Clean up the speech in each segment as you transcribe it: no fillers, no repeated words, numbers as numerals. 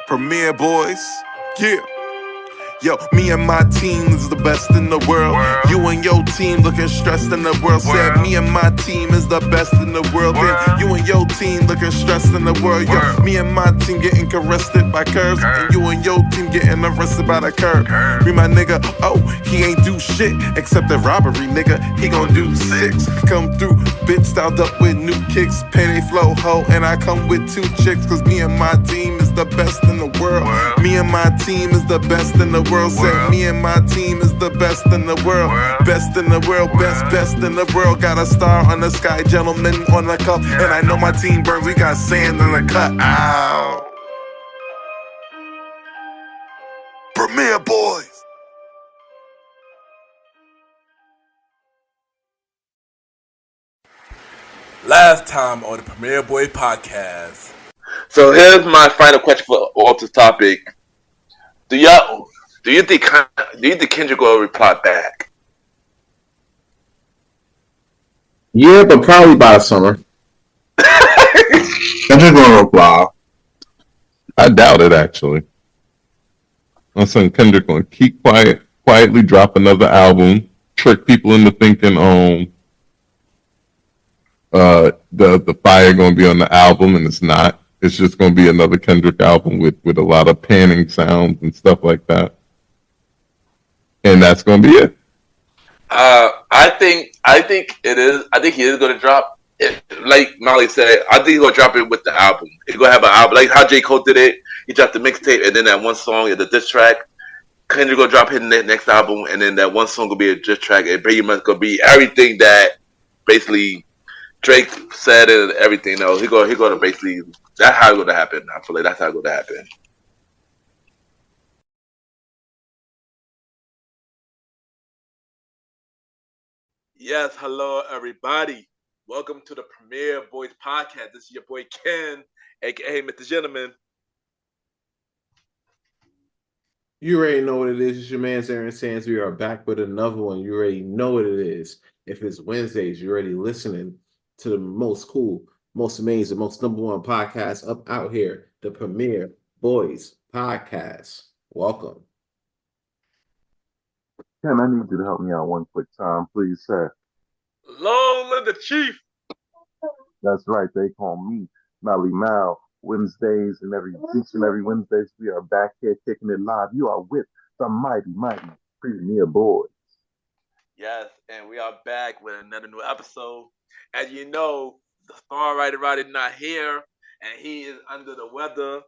Premier Boyz, yeah. Yo, me and my team is the best in the world. You and your team looking stressed in the world. Said me and my team is the best in the world. Then you and your team looking stressed in the world. Yo, me and my team getting arrested by curves, and you and your team getting arrested by the curb. Me my nigga, oh, he ain't do shit except the robbery, nigga. He gon' do 6. Come through, bitch styled up with new kicks, penny flow ho, and I come with 2 chicks. Cause me and my team is the best in the world. Me and my team is the best in the world. Said me and my team is the best in the world. Best in the world, best in the world. Got a star on the sky, gentleman on the cup. And I know my team burns, we got sand in the cut. Ow. Premier Boyz. Last time on the Premier Boyz podcast. So here's my final question for off this topic. Do you think Kendrick will reply back? Yeah, but probably by the summer. Kendrick gonna reply. I doubt it, actually. I'm saying Kendrick gonna keep quietly drop another album, trick people into thinking the fire gonna be on the album, and it's not. It's just gonna be another Kendrick album with a lot of panning sounds and stuff like that. And that's gonna be it. I think it is. I think he is going to drop it. Like Molly said, I think he's going to drop it with the album. He's going to have an album like how J. Cole did it. He dropped the mixtape and then that one song, the diss track. Kendrick going to drop his next album, and then that one song going to be a diss track. It pretty much going to be everything that basically Drake said and everything. No, he going to basically. That's how it's going to happen. I feel like that's how it's going to happen. Yes, hello everybody. Welcome to the Premier Boyz podcast. This is your boy Ken, aka Mr. Gentleman. You already know what it is. It's your man Aaron Sands. We are back with another one. You already know what it is. If it's Wednesdays, you're already listening to the most cool, most amazing, most number one podcast up out here, the Premier Boyz podcast. Welcome. Ken, I need you to help me out one quick time, please, sir. Long live the chief. That's right. They call me Malimal. Wednesdays and each and every Wednesdays, we are back here kicking it live. You are with the mighty Premier Boyz. Yes, and we are back with another new episode. As you know, the star writer Roddy not here, and he is under the weather.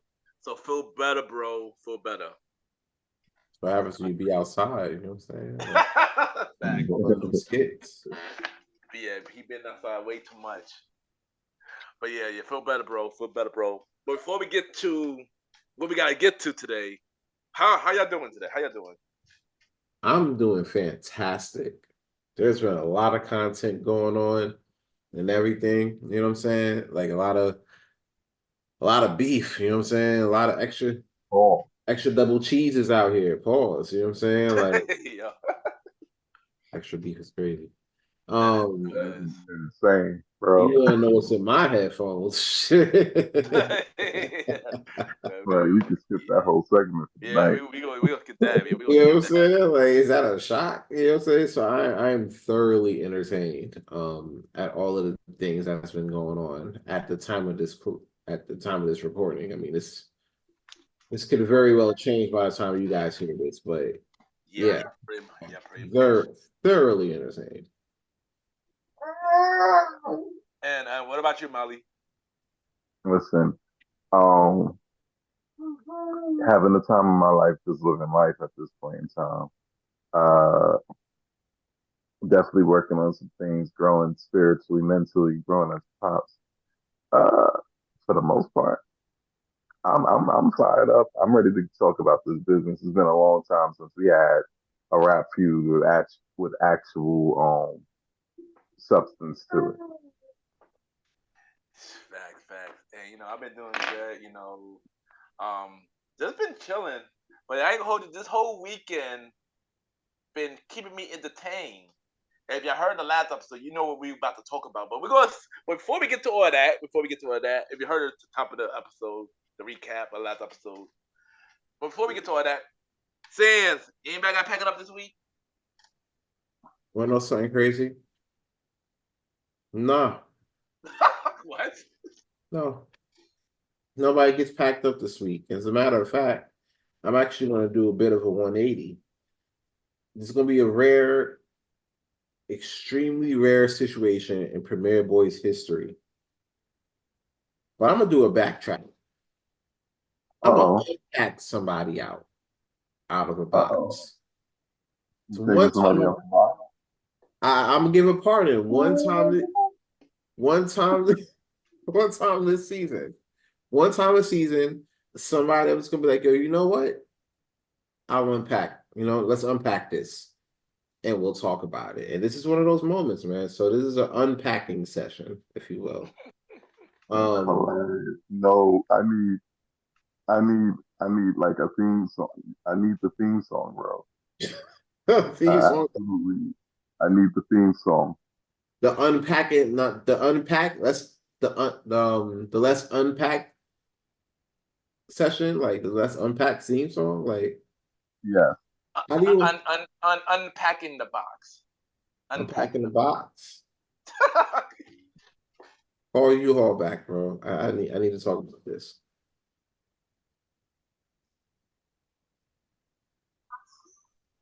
So feel better, bro. Feel better. What happens when you be outside? You know what I'm saying? Like, skits. Yeah, he been outside way too much. But yeah, feel better, bro. Feel better, bro. But before we get to what we gotta get to today, how y'all doing today? How y'all doing? I'm doing fantastic. There's been a lot of content going on and everything. You know what I'm saying? Like a lot of beef. You know what I'm saying? A lot of extra double cheeses out here. Pause. You know what I'm saying? Like extra beef is crazy. Insane, bro. You don't know what's in my headphones. Right, we can skip that whole segment. Yeah, we gonna get that. You know what I'm saying? Like, is that a shock? You know what I'm saying? So I am thoroughly entertained at all of the things that's been going on at the time of this recording. I mean, this could very well change by the time you guys hear this, but yeah, pretty much. they're thoroughly entertained. And what about you, Molly? Listen, having the time of my life, just living life at this point in time. Definitely working on some things, growing spiritually, mentally, growing as pops. For the most part, I'm fired up. I'm ready to talk about this business. It's been a long time since we had a rap feud with actual substance to it. Facts. And I've been doing good. Just been chilling. But I ain't gonna hold you. This whole weekend been keeping me entertained. If y'all heard the last episode, you know what we about to talk about. But before we get to all that, if you heard at the top of the episode, the recap of the last episode, But before we get to all that, Sands, anybody got packing up this week? Want to know something crazy? No, What? no. Nobody gets packed up this week. As a matter of fact, I'm actually going to do a bit of a 180. This is going to be a rare, extremely rare situation in Premier Boyz history. But I'm going to do a backtrack. I'm going to pack somebody out of a box. So Taking somebody else box? I'm going to give a pardon. One time this season. One time a season, somebody was going to be like, yo, you know what? I'll unpack. Let's unpack this. And we'll talk about it. And this is one of those moments, man. So this is an unpacking session, if you will. No, I need like a theme song. I need the theme song, bro. Theme song. Absolutely. I need the theme song. The unpacking, not the unpack. Let's the let's unpack session, like the let's unpack theme song, like yeah. How do you unpacking the box? Unpacking the box. Call you haul back, bro. I need to talk about this.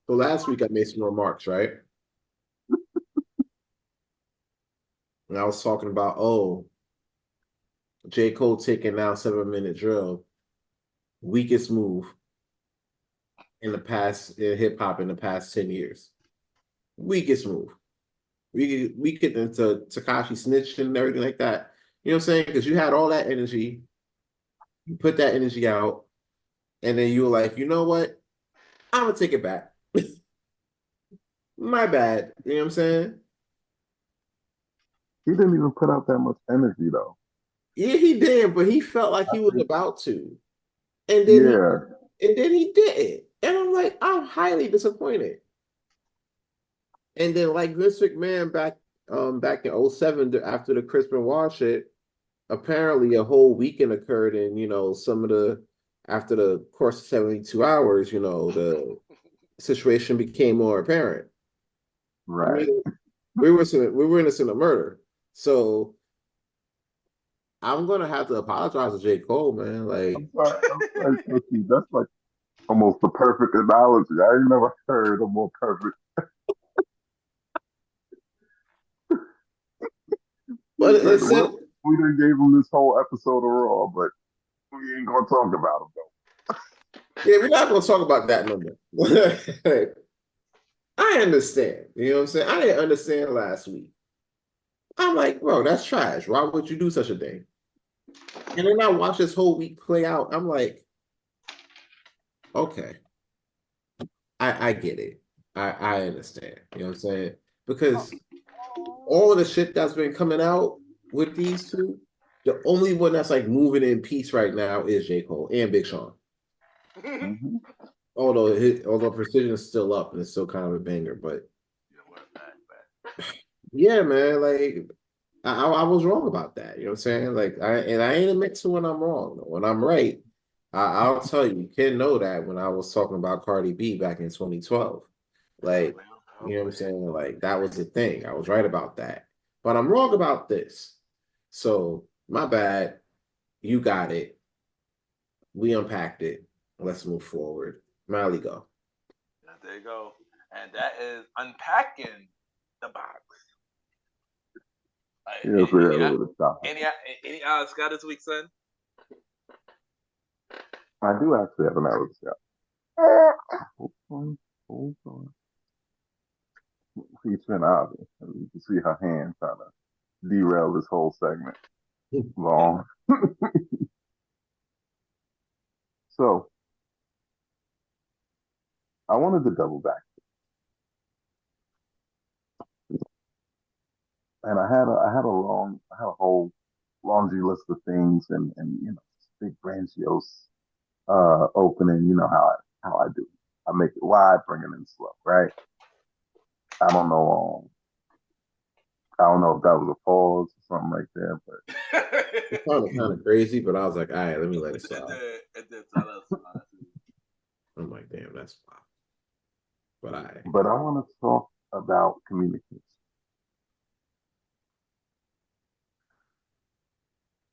So last week I made some remarks, right? And I was talking about, J. Cole taking now 7-minute drill, weakest move in hip hop in the past 10 years. Weakest move. We get into Tekashi snitching and everything like that. You know what I'm saying? Because you had all that energy, you put that energy out, and then you were like, you know what? I'm gonna take it back. My bad. You know what I'm saying? He didn't even put out that much energy though. Yeah, he did, but he felt like he was about to. And then he didn't. And I'm like, I'm highly disappointed. And then like Vince McMahon back in 2007 after the Chris Benoit shit, apparently a whole weekend occurred, and after the course of 72 hours, the situation became more apparent. Right. I mean, we were innocent of murder. So I'm gonna have to apologize to J. Cole, man. Like, I'm sorry, that's like almost the perfect analogy. I ain't never heard a more perfect. But we done gave him this whole episode of Raw, but we ain't gonna talk about him though. Yeah, we're not gonna talk about that no more. I understand. You know what I'm saying? I didn't understand last week. I'm like, bro, that's trash. Why would you do such a thing? And then I watch this whole week play out. I'm like, okay, I get it. I understand. You know what I'm saying? Because all of the shit that's been coming out with these two, the only one that's like moving in peace right now is J. Cole and Big Sean. Mm-hmm. Although Precision is still up and it's still kind of a banger, but yeah, man, like I was wrong about that. You know what I'm saying? Like I ain't admit to when I'm wrong. When I'm right, I'll tell you. You can know that when I was talking about Cardi B back in 2012. Like, you know what I'm saying? Like that was the thing. I was right about that. But I'm wrong about this. So my bad. You got it. We unpacked it. Let's move forward. Mally, go. There you go. And that is unpacking the box. Any Scott this week, son? I do actually have an Alex Scott. Hold on. Featuring Ivy. You can see her hand trying to derail this whole segment. Long. So I wanted to double back. And I had a whole laundry list of things and big grandiose opening, how I do. I make it wide, bring it in slow, right? I don't know if that was a pause or something like that, but it sounded kind of crazy, but I was like, all right, let me let it slide. It did. I'm like, damn, that's wild. But But I want to talk about communication.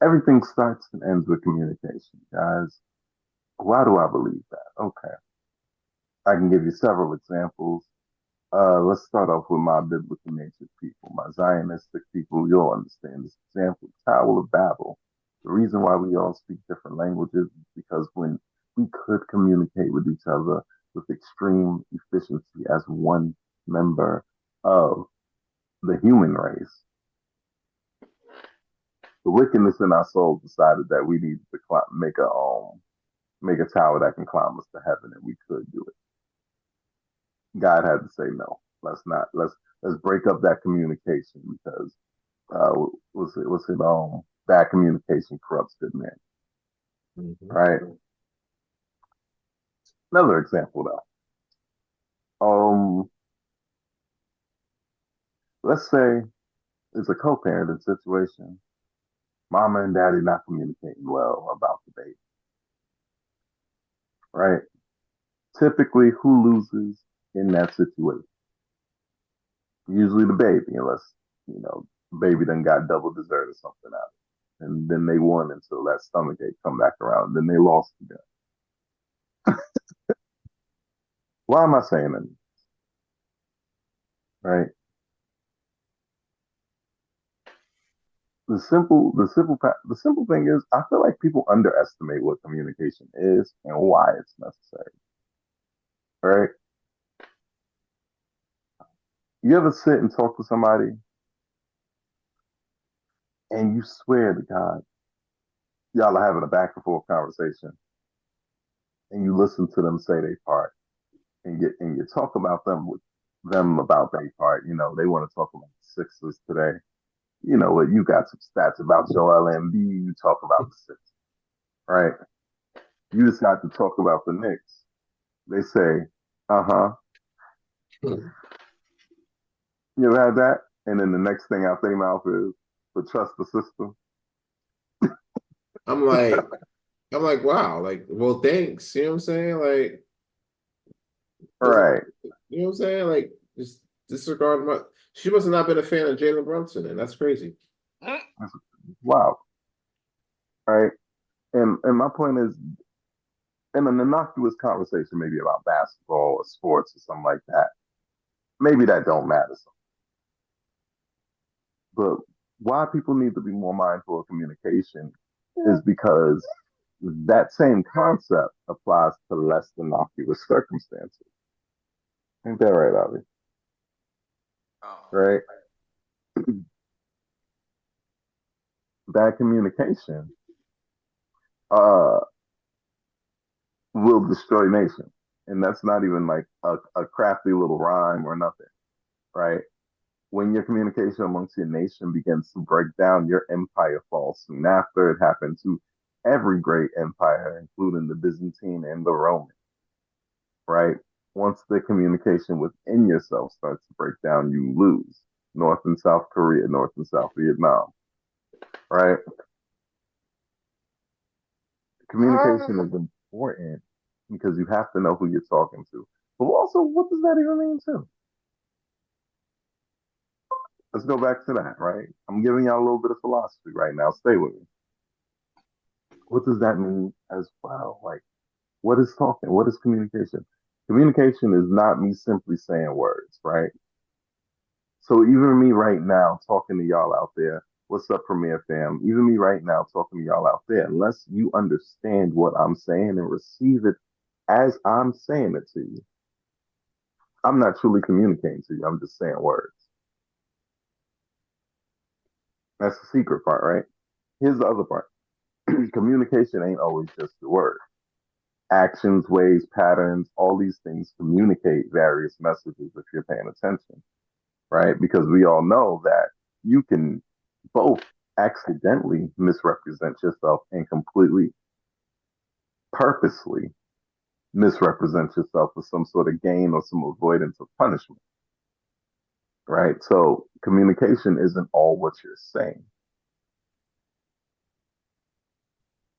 Everything starts and ends with communication, guys. Why do I believe that? Okay. I can give you several examples. Let's start off with my biblical natured people, my Zionistic people. You'll understand this example. Tower of Babel. The reason why we all speak different languages is because when we could communicate with each other with extreme efficiency as one member of the human race, the wickedness in our soul decided that we needed to make a tower that can climb us to heaven, and we could do it. God had to say no. Let's not. Let's break up that communication because bad communication corrupts good men. mm-hmm. Right. Another example though. Let's say it's a co-parenting situation. Mama and daddy not communicating well about the baby. Right. Typically, who loses in that situation? Usually the baby, unless the baby done got double dessert or something out of it. And then they won until that stomach ache come back around. Then they lost again. Why am I saying that? Right. The simple thing is, I feel like people underestimate what communication is and why it's necessary. Right? You ever sit and talk to somebody and you swear to God, y'all are having a back and forth conversation, and you listen to them say their part, and you talk about them with them about their part. They want to talk about the Sixers today. You know what? You got some stats about your LMB. You talk about the Sixers, right? You just got to talk about the Knicks. They say, "Uh-huh." You ever had that? And then the next thing out their mouth is, "But trust the system." I'm like, wow, like, well, thanks. You know what I'm saying? Like, All right. you know what I'm saying? Like, just disregard my. She must have not been a fan of Jalen Brunson, and that's crazy. Wow. All right. And my point is, in an innocuous conversation, maybe about basketball or sports or something like that, maybe that don't matter. But why people need to be more mindful of communication is because that same concept applies to less innocuous circumstances. Ain't that right, Avi? Oh. Right? Bad communication uh, will destroy nation. And that's not even like a crafty little rhyme or nothing, right? When your communication amongst your nation begins to break down, your empire falls soon after. It happened to every great empire, including the Byzantine and the Roman, right? Once the communication within yourself starts to break down, you lose. North and South Korea, North and South Vietnam, right? Communication is important because you have to know who you're talking to. But also, what does that even mean too? Let's go back to that, right? I'm giving y'all a little bit of philosophy right now. Stay with me. What does that mean as well? Like, what is talking? What is communication? Communication is not me simply saying words, right? So even me right now talking to y'all out there, what's up, Premiere Fam? Even me right now talking to y'all out there, unless you understand what I'm saying and receive it as I'm saying it to you, I'm not truly communicating to you. I'm just saying words. That's the secret part, right? Here's the other part. Communication ain't always just the word. Actions, ways, patterns, all these things communicate various messages if you're paying attention, right? Because we all know that you can both accidentally misrepresent yourself and completely purposely misrepresent yourself for some sort of gain or some avoidance of punishment, right? So communication isn't all what you're saying.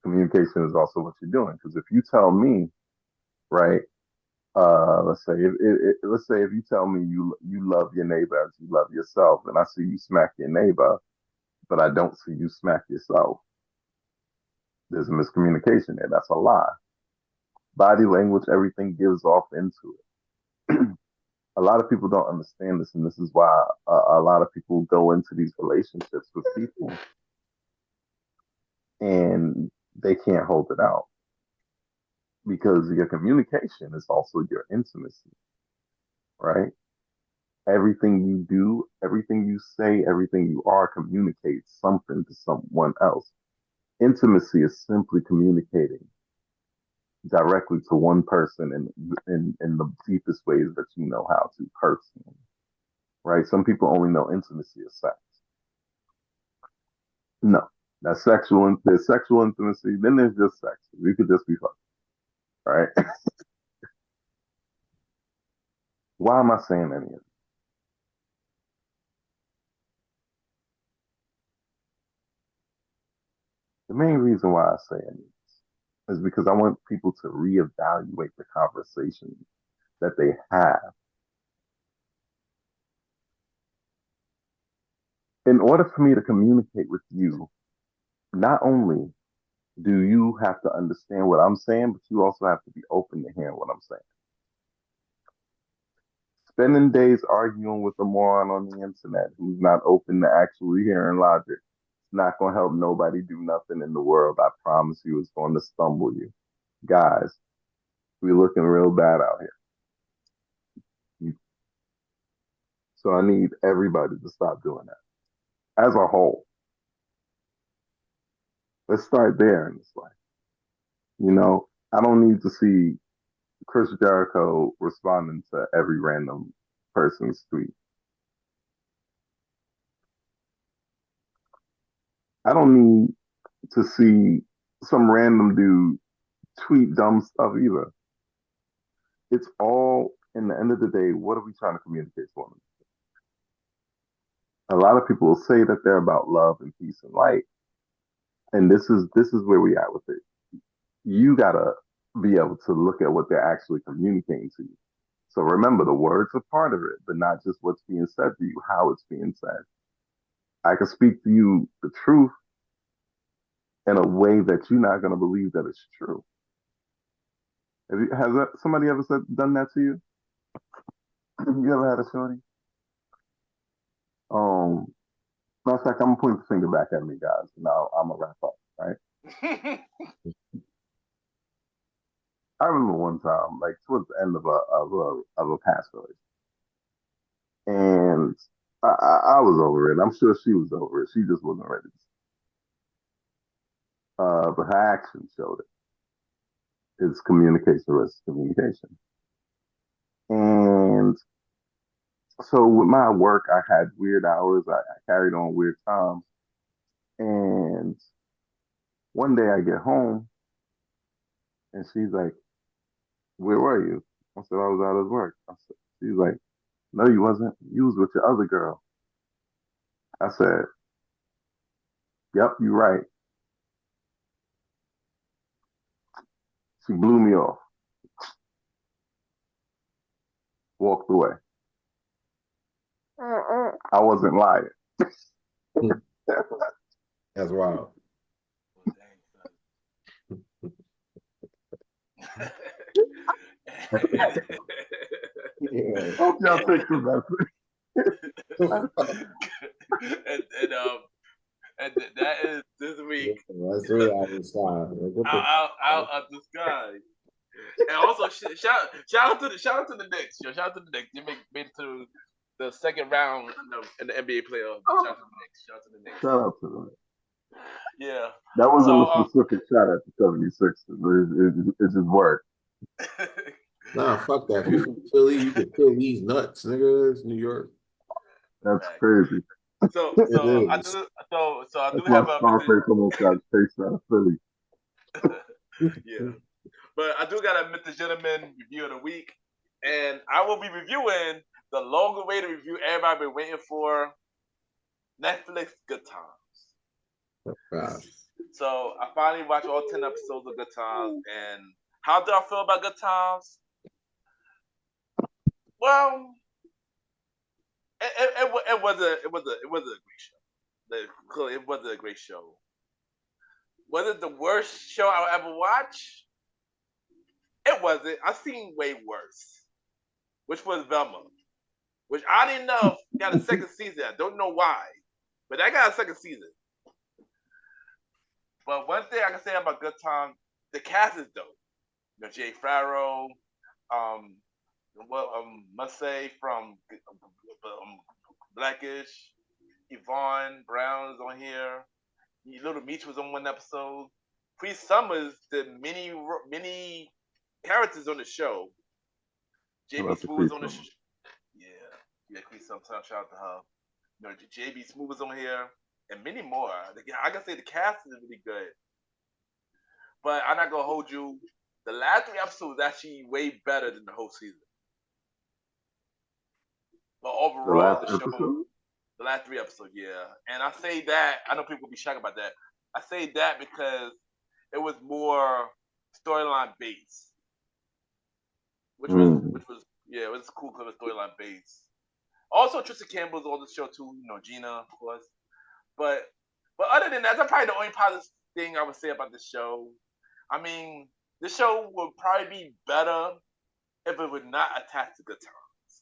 Communication is also what you're doing. Because if you tell me, right, Let's say if you tell me you love your neighbor as you love yourself, and I see you smack your neighbor, but I don't see you smack yourself. There's a miscommunication there. That's a lie. Body language, everything gives off into it. A lot of people don't understand this, and this is why a lot of people go into these relationships with people and they can't hold it out because your communication is also your intimacy, right? Everything you do, everything you say, everything you are communicates something to someone else. Intimacy is simply communicating directly to one person in the deepest ways that you know how to personally, right? Some people only know intimacy as sex. No, that's sexual. There's sexual intimacy. Then there's just sex. We could just be fucking, right? Why am I saying any of this? The main reason why I say any of this is because I want people to reevaluate the conversation that they have. In order for me to communicate with you, not only do you have to understand what I'm saying, but you also have to be open to hearing what I'm saying. Spending days arguing with a moron on the internet who's not open to actually hearing logic, it's not going to help nobody do nothing in the world. I promise you, it's going to stumble you. Guys, we're looking real bad out here. So I need everybody to stop doing that. As a whole, let's start there in this life. You know, I don't need to see Chris Jericho responding to every random person's tweet. I don't need to see some random dude tweet dumb stuff either. It's all, in the end of the day, what are we trying to communicate to one another? A lot of people will say that they're about love and peace and light, and this is where we at with it. You gotta be able to look at what they're actually communicating to you. So remember, the words are part of it, but not just what's being said to you, how it's being said. I can speak to you the truth in a way that you're not gonna believe that it's true. Has somebody ever done that to you? You ever had a shorty? Um, Matter of fact, I'm gonna point the finger back at me, guys. Now I'm gonna wrap up, right? I remember one time, like towards the end of a past relationship, and I was over it. I'm sure she was over it. She just wasn't ready. But her actions showed it. It's communication versus communication. And so with my work, I had weird hours. I carried on weird times. And one day I get home and she's like, "Where were you?" I said, "I was out of work." She's like, "No, you wasn't. You was with your other girl." I said, "Yep, you're right." She blew me off, walked away. I wasn't lying. That's wild. Yeah. Hope y'all take the and that is this week. That's really out of the side. Like, what the Out of the sky. And also shout out to the Knicks. Shout out to the Knicks. They made it to the second round in the NBA playoffs. Shout out to the Knicks. Shout out to the Knicks. Shout out to them. Yeah. That wasn't a specific shout out to 76. It just worked. Nah, fuck that. If you're from Philly, you can feel these nuts, nigga. It's New York. That's crazy. So I do My have a Scarface almost got chased out of Philly. yeah. But I do got a Mr. Gentleman review of the week. And I will be reviewing the longer way to review everybody been waiting for, Netflix Good Times. Wow. So I finally watched all 10 episodes of Good Times. And how do I feel about Good Times? Well, it was a great show. Clearly, it was a great show. Was it the worst show I'll ever watch? It wasn't. I've seen way worse, which was Velma, which I didn't know got a second season. I don't know why, but I got a second season. But one thing I can say about Good Time, the cast is dope. You know, Jay Farrow, must say from Blackish, Yvonne Brown is on here. Little Meech was on one episode. Pre Summers did many characters on the show. JB Smooth was on the show. Yeah, Pre Summers. Shout out to her. You know, JB Smooth was on here, and many more. I can say the cast is really good. But I'm not gonna hold you. The last 3 episodes was actually way better than the whole season. But overall, the last 3 episodes, yeah. And I say that, I know people will be shocked about that. I say that because it was more storyline based. Which was it was cool because it was storyline based. Also, Tristan Campbell's on the show too, you know, Gina, of course. But other than that, that's probably the only positive thing I would say about this show. I mean, this show would probably be better if it would not attach to Good Times.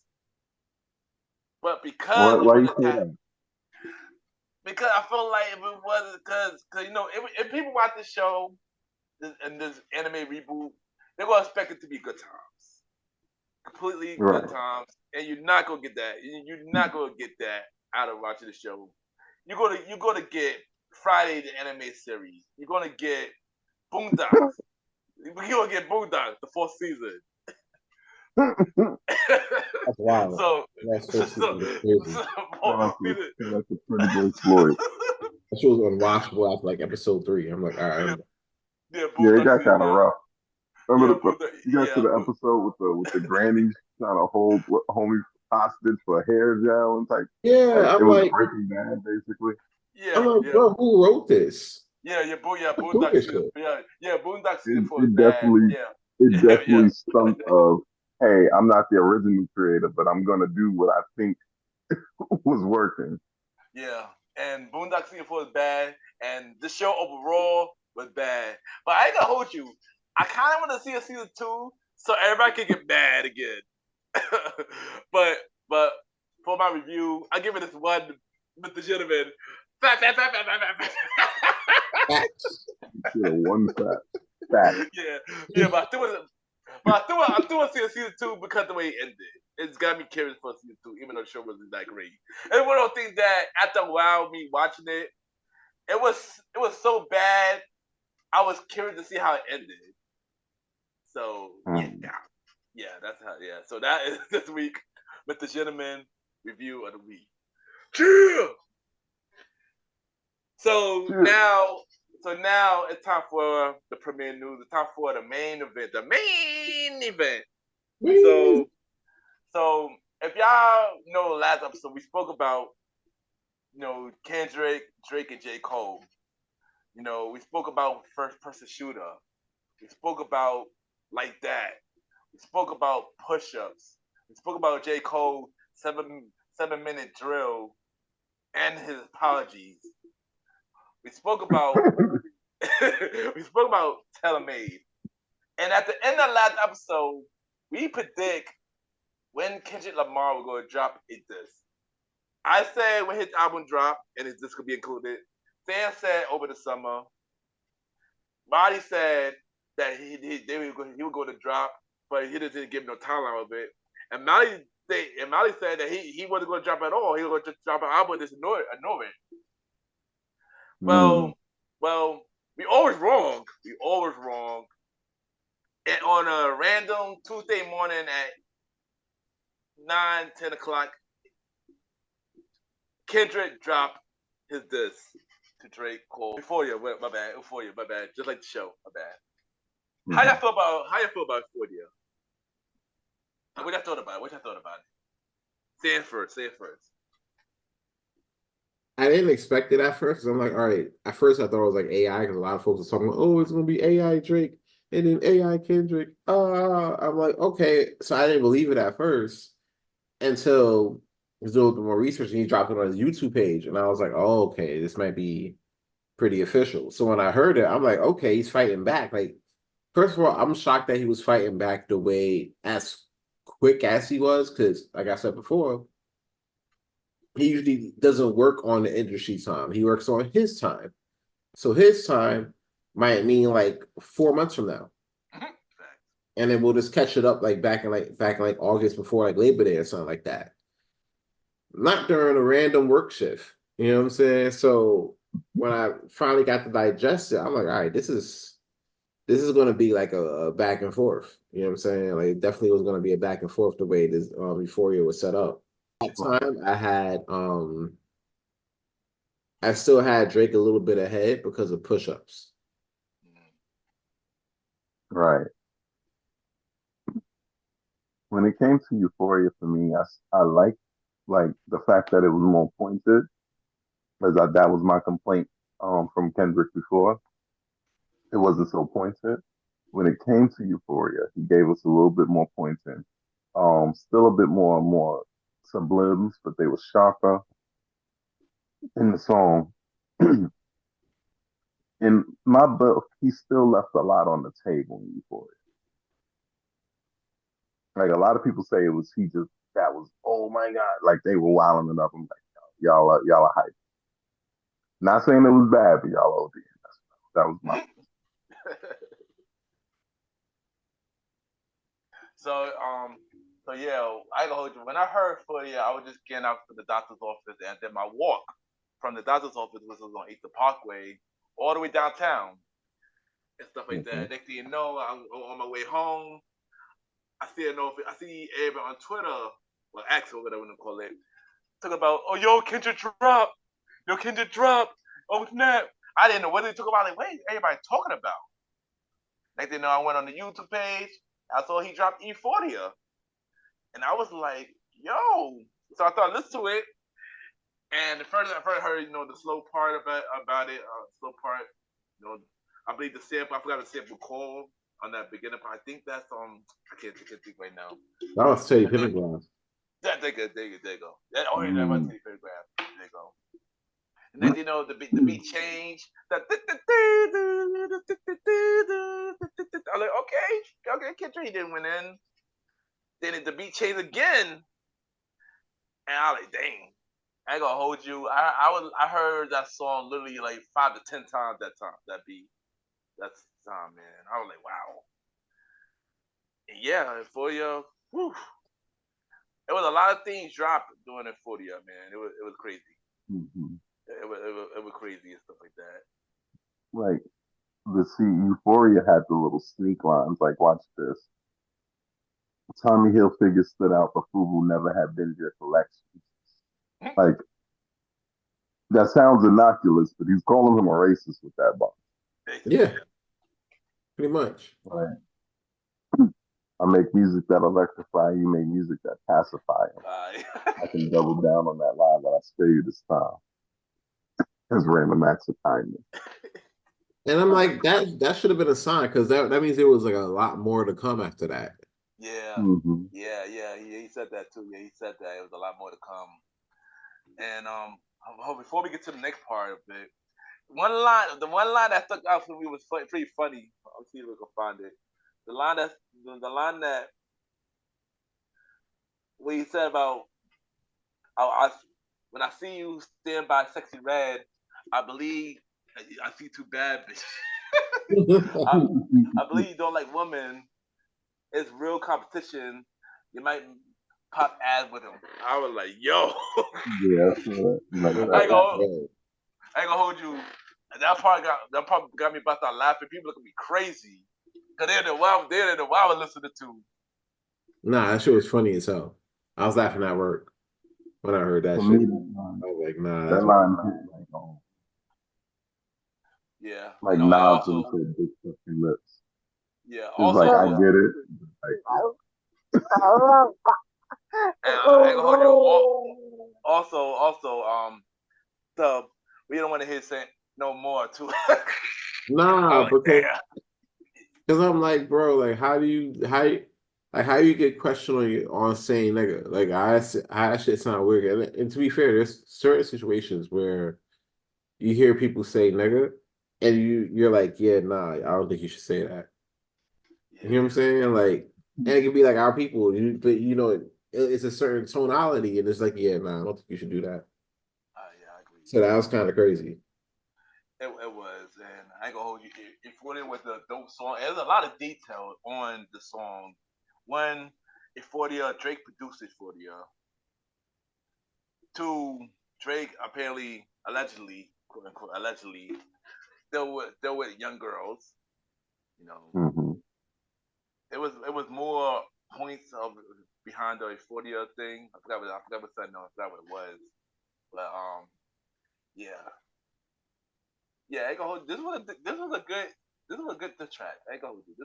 But because because I feel like if it wasn't because you know if people watch this show and this anime reboot, they're gonna expect it to be Good Times, completely Good Times, and you're not gonna get that. You're not gonna get that out of watching the show. You're gonna get Friday the anime series. You're gonna get Boondocks. You're gonna get Boondocks the 4th season. That's wild. So that's a pretty good story. That show was unwatchable after like episode 3. I'm like, all right. Yeah, it got kind of rough. Remember you got to the episode with the grannies trying to hold homie hostage for hair gel and type. Yeah, it was Breaking Bad basically. Yeah, I'm like, bro, who wrote this? Boondocks. Boondocks season 4 is it bad. definitely stunk of, hey, I'm not the original creator, but I'm gonna do what I think was working. Yeah, and Boondocks season 4 is bad, and the show overall was bad. But I ain't gonna hold you. I kind of want to see a season 2 so everybody can get mad again. but for my review, I give it this one, Mr. Gentleman. Fact. One fact. Yeah, but I still want to see a season 2 because of the way it ended. It's got me curious for season 2, even though the show wasn't that great. And one of those things that after a while, me watching it, it was so bad. I was curious to see how it ended. So yeah, that's how. Yeah, so that is this week, Mr. Gentleman review of the week. Yeah. So now it's time for the premiere news. It's time for the main event. So if y'all know the last episode, we spoke about, you know, Kendrick, Drake, and J. Cole. You know, we spoke about first person shooter. We spoke about Like That. We spoke about push-ups. We spoke about J. Cole 7-minute drill and his apologies. We spoke about Telemade. And at the end of the last episode, we predict when Kendrick Lamar will go to drop a disc. I said when his album drop and his disc will be included. Sam said over the summer. Roddy said that he would go to drop, but he didn't give no timeline of it. And Mali said that he wasn't going to drop at all. He was going to just drop an album and just ignore it. Well, we always wrong. And on a random Tuesday morning at 9-10 o'clock, Kendrick dropped his disc to Drake Cole. Euphoria, my bad. Just like the show, my bad. How y'all feel about Euphoria? What y'all thought about it? Say it first. I didn't expect it at first. I'm like, all right. At first, I thought it was like AI because a lot of folks were talking about, oh, it's going to be AI Drake and then AI Kendrick. I'm like, okay. So I didn't believe it at first. until he was doing a little bit more research and he dropped it on his YouTube page. And I was like, oh, okay, this might be pretty official. So when I heard it, I'm like, okay, he's fighting back. Like, first of all, I'm shocked that he was fighting back the way as quick as he was, because like I said before, he usually doesn't work on the industry time. He works on his time. So his time might mean like 4 months from now. And then we'll just catch it up like back in like August before like Labor Day or something like that. Not during a random work shift. You know what I'm saying? So when I finally got to digest it, I'm like, all right, this is going to be like a back and forth. You know what I'm saying? Like, it definitely was going to be a back and forth the way this Euphoria was set up. At that time, I still had Drake a little bit ahead because of push-ups. Right. When it came to Euphoria for me, I like the fact that it was more pointed, because that was my complaint from Kendrick before. It wasn't so pointed. When it came to Euphoria, he gave us a little bit more pointing. Still a bit more sublims, but they were sharper in the song. In my book, he still left a lot on the table in Euphoria. Like, a lot of people say it was that was, oh my god, like they were wilding it up. I'm like, y'all are hype. Not saying it was bad, but y'all OD. That was my. So yeah, I gonna hold you. When I heard Euphoria, I was just getting out to the doctor's office, and then my walk from the doctor's office, which was on 8th Parkway, all the way downtown and stuff like that. Next thing you know, I'm on my way home. I see everybody on Twitter, well, X or whatever you call it, talking about, oh, yo, Kendrick drop. Oh, snap. I didn't know what they talk about. Like, what is everybody talking about? Next thing you know, I went on the YouTube page. I saw he dropped Euphoria. And I was like, yo. So I thought, listen to it. And the further I heard, the slow part about it, slow part, I believe the sample, I forgot the sample call on that beginning part. I think that's I can't think right now. That was Teddy Pendergrass. There you go. That was Teddy Pendergrass. There you go. And then the beat changed. I'm like, okay, Kendrick didn't win in. Then the beat changed again, and I'm like, dang, I ain't gonna hold you. I heard that song literally like 5 to 10 times that beat. That's time, man. I was like, wow. And yeah, Euphoria, whew. It was a lot of things dropped during Euphoria, man. It was crazy. Mm-hmm. It was crazy and stuff like that. Like, Euphoria had the little sneak lines. Like, watch this. Tommy Hilfiger stood out, but Fubu never had been your collection. Like, that sounds innocuous, but he's calling him a racist with that bar. Yeah, pretty much. Right. I make music that electrify. You make music that pacify. I can double down on that line, but I spare you this time. Because random acts of kindness. And I'm like, that should have been a sign, because that means there was like a lot more to come after that. Yeah. Mm-hmm. Yeah. He said that too. Yeah, he said that. It was a lot more to come. And before we get to the next part of it, the one line that stuck out for me was pretty funny. I'll see if we can find it. The line that what he said about when I see you stand by sexy red, I believe I see too bad, bitch. I believe you don't like women. It's real competition. You might pop ads with him. I was like, yo. Yeah, I ain't gonna hold you. That part got me about to start laughing. People look at me crazy. Cause they're the wild I was listening to. Nah, that shit was funny as hell. I was laughing at work when I heard that shit. I was like, nah, that line yeah. Like nods and said big fucking lips. Yeah. It's like, I get it. And I ain't gonna hold you. Also, we don't want to hear saying no more too. Nah, because I'm like, bro, like, how Like how you get questioned on saying nigga. Like that shit sound weird. And to be fair, there's certain situations where you hear people say nigga, and you're like, yeah, nah, I don't think you should say that. You know what I'm saying? Like, and it can be like our people, but it's a certain tonality, and it's like, yeah, nah, I don't think you should do that. Yeah, I agree. So that was kind of crazy. It was, and I ain't gonna hold you. It put in with the dope song. There's a lot of detail on the song. One, Drake produced it for the. Two, Drake apparently, allegedly, quote unquote, allegedly, still with young girls. You know, Mm-hmm. it was more points of behind the 40 thing. I forgot what it was. But yeah. Yeah, this was a good diss track. This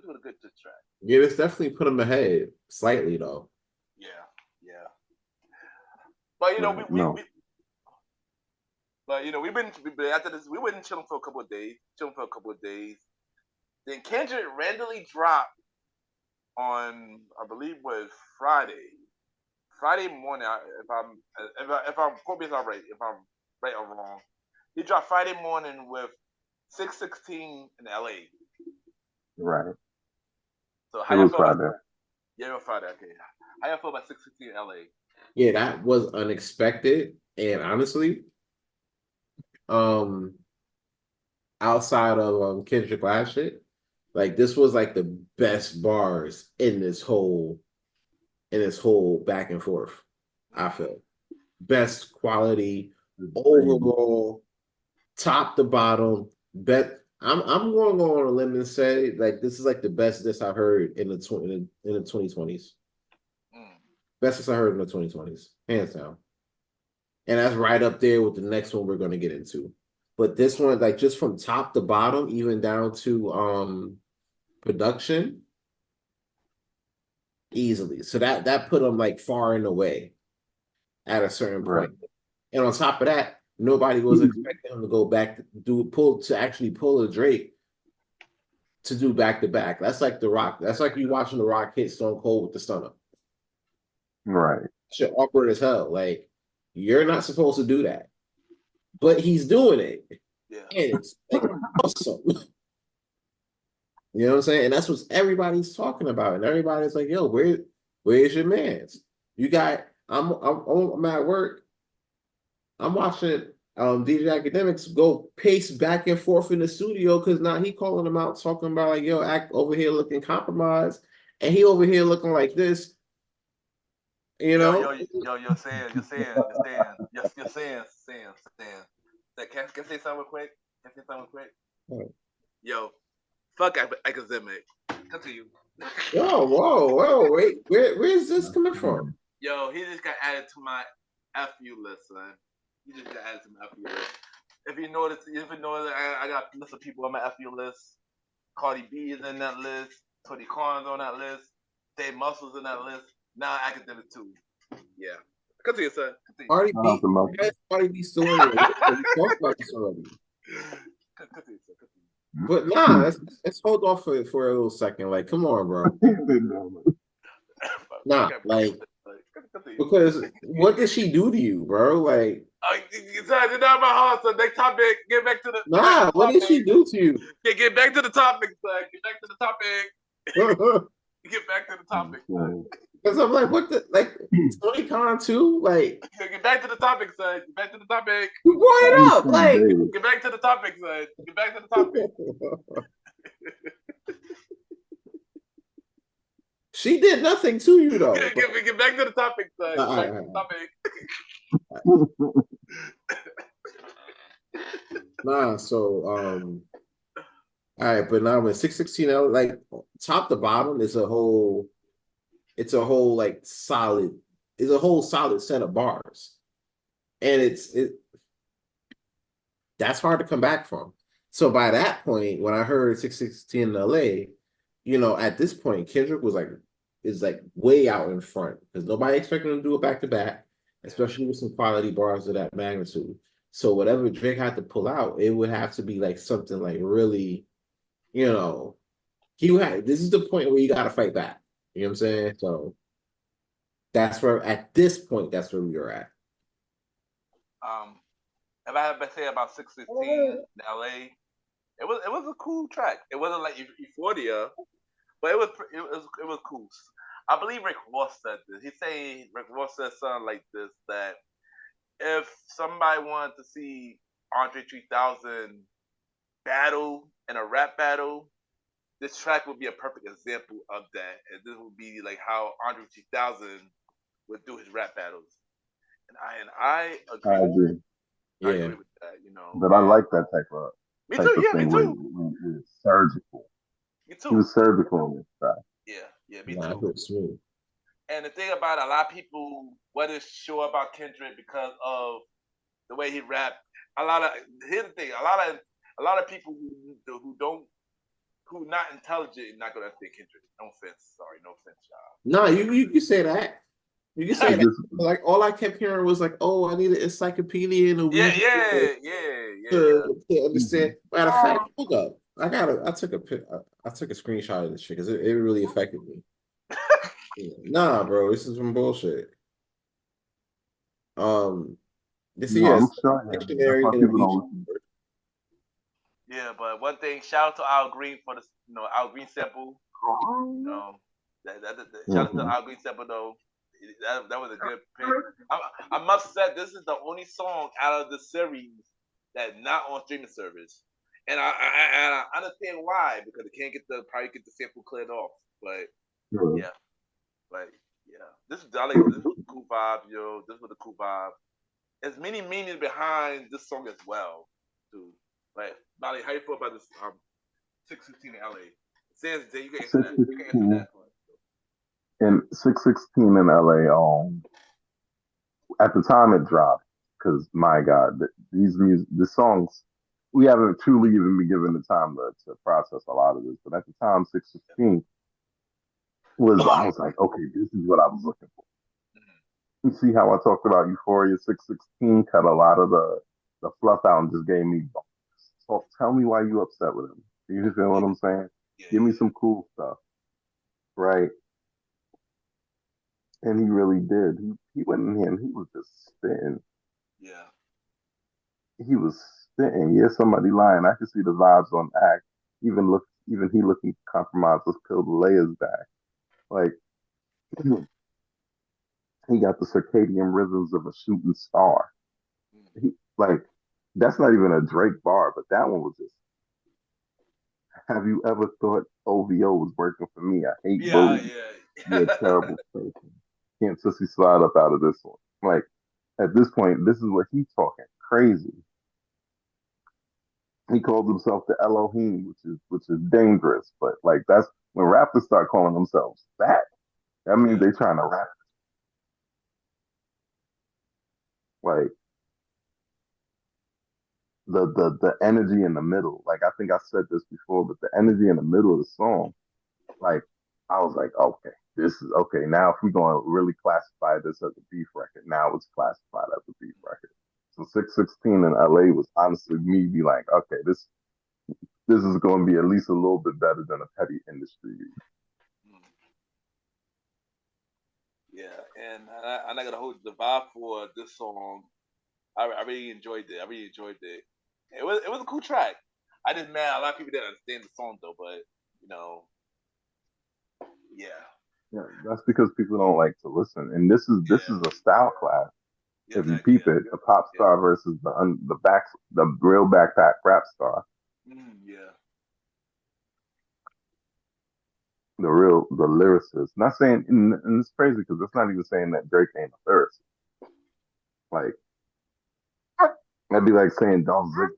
was a good diss track. Yeah, it's definitely put him ahead slightly though. Yeah, yeah. But you know, we've been after this. We went chilling for a couple of days. Then Kendrick randomly dropped on, I believe, was Friday. Friday morning. If I'm quote me if I'm right. If I'm right or wrong, he dropped Friday morning with 616 in LA. Right. So how it y'all was feel Friday. about it was Friday, okay. How y'all feel about 616 in LA? Yeah, that was unexpected, and honestly, outside of Kendrick last shit, like this was like the best bars in this whole back and forth. I feel best quality overall, top to bottom. I'm going to go on a limb and say like this is like the best diss I've heard in the 2020s. Best I heard in the 2020s, hands down. And that's right up there with the next one we're going to get into. But this one, like just from top to bottom, even down to production, easily. So that put them like far and away at a certain point. And on top of that, nobody was expecting him to go back to actually pull a Drake to do back to back. That's like The Rock. That's like you watching The Rock hit Stone Cold with the stunner. Right. Shit awkward as hell. Like you're not supposed to do that, but he's doing it. Yeah. And it's like awesome. You know what I'm saying? And that's what everybody's talking about. And everybody's like, yo, where's your mans? You got I'm at work. I'm watching DJ Academics go pace back and forth in the studio because now he calling them out, talking about like, yo, act over here looking compromised, and he over here looking like this. You know? You're saying. Can I say something real quick? What? Yo, fuck academic. Continue. Whoa, wait, where's this coming from? Yo, he just got added to my FU list, son. He just got added to my FU list. If you notice, I got a list of people on my FU list. Cardi B is in that list. Tony Khan's on that list. Dave Muscle's in that list. Now academic too. Yeah. Continue, son. Cardi B still in there. We talked about this already. Continue, son. But nah, let's hold off for a little second. Like, come on, bro. Nah, like, because what did she do to you, bro? Like, it's not my heart, son. Next topic. Get back to the. Nah, what did she do to you? Get back to the topic, son. Get back to the topic. Get back to the topic, son. Because I'm like, what the, like, Tony Khan too? Like, get back to the topic, son. Get back to the topic. You brought it up. Like, get back to the topic, son. Get back to the topic. She did nothing to you, though. Get back to the topic, son. Back to the topic. Nah, so, all right, but now with 616, like, top to bottom is a whole solid set of bars. And that's hard to come back from. So by that point, when I heard 616 in LA, you know, at this point, Kendrick is way out in front because nobody expected him to do it back to back, especially with some quality bars of that magnitude. So whatever Drake had to pull out, it would have to be like something like really, you know, this is the point where you got to fight back. You know what I'm saying? So that's where at this point that's where we are at. If I had to say about 616 in LA, it was a cool track. It wasn't like Euphoria, but it was cool. I believe Rick Ross said this. He say Rick Ross said something like this, that if somebody wanted to see Andre 3000 battle in a rap battle, this track would be a perfect example of that. And this would be like how Andre 3000 would do his rap battles. And I agree. I agree. I Yeah. agree with that. You know. But I like that Me type too. of Yeah, me thing too. where it's surgical. Me He was too. surgical in this track. Yeah, me Nah, too. it's smooth. And the thing about it, a lot of people wasn't sure about Kendrick because of the way he rapped. Here's the thing, a lot of people who not intelligent not gonna think Kendrick. No offense, sorry, no offense, No, you can say that. You can say y'all. that. Like all I kept hearing was like, "Oh, I need an encyclopedia and a Yeah, weed yeah. to understand." Mhm. Matter of fact, hold up. I took a screenshot of this shit because it really affected me. Yeah. Nah, bro, this is some bullshit. This No, I'm is sure. Yeah, that's dictionary why and a people weed. don't listen. Yeah, but one thing, shout out to Al Green for the Al Green sample. You know, shout out to Mm-hmm. Al Green sample though. That was a good pick. I'm upset. This is the only song out of the series that's not on streaming service, and I understand why, because it can't probably get the sample cleared off. But Sure. yeah, this was a cool vibe, yo. This was a cool vibe. There's many meanings behind this song as well, too. Like, Molly, how you feel about this 616 in LA? Sans, you can answer that. You can answer 616 that part. and 616 in LA. At the time it dropped because my God, the songs we haven't truly even been given the time to process a lot of this. But at the time, 616 I was like, okay, this is what I was looking for. You see how I talked about Euphoria 616 cut a lot of the fluff out and just gave me bonus. So tell me why you upset with him. You feel what I'm saying? Yeah, Give me some cool stuff, right? And he really did. He went in here and he was just spitting. yeah. He was spitting. Yeah, somebody lying. I could see the vibes on act. Even he looking compromised. Let's peel the layers back. Like he got the circadian rhythms of a shooting star. He like that's not even a Drake bar, but that one was just. Have you ever thought OVO was working for me? I hate Yeah, bullies. yeah. You're a terrible person. Can't sissy slide up out of this one. Like at this point, this is what he's talking crazy. He calls himself the Elohim, which is dangerous. But like that's when rappers start calling themselves that. That means Yeah. they trying to rap. Like the energy in the middle. Like I think I said this before, but the energy in the middle of the song, like I was like, okay, this is okay. Now if we're gonna really classify this as a beef record, now it's classified as a beef record. So 616 in LA was honestly me be like, okay, this is gonna be at least a little bit better than a petty industry. Mm. Yeah, and I'm not gonna hold the vibe for this song. I really enjoyed it. I really enjoyed it. It was a cool track. I just mad a lot of people didn't understand the song though, but you know, yeah, Yeah, that's because people don't like to listen. And this is a style class. yeah, If you exactly, peep yeah, it, the pop yeah, star versus the real backpack rap star, yeah, the lyricist. Not saying, and it's crazy because it's not even saying that Drake ain't a lyricist. Like that'd be like saying Dolph Ziggler.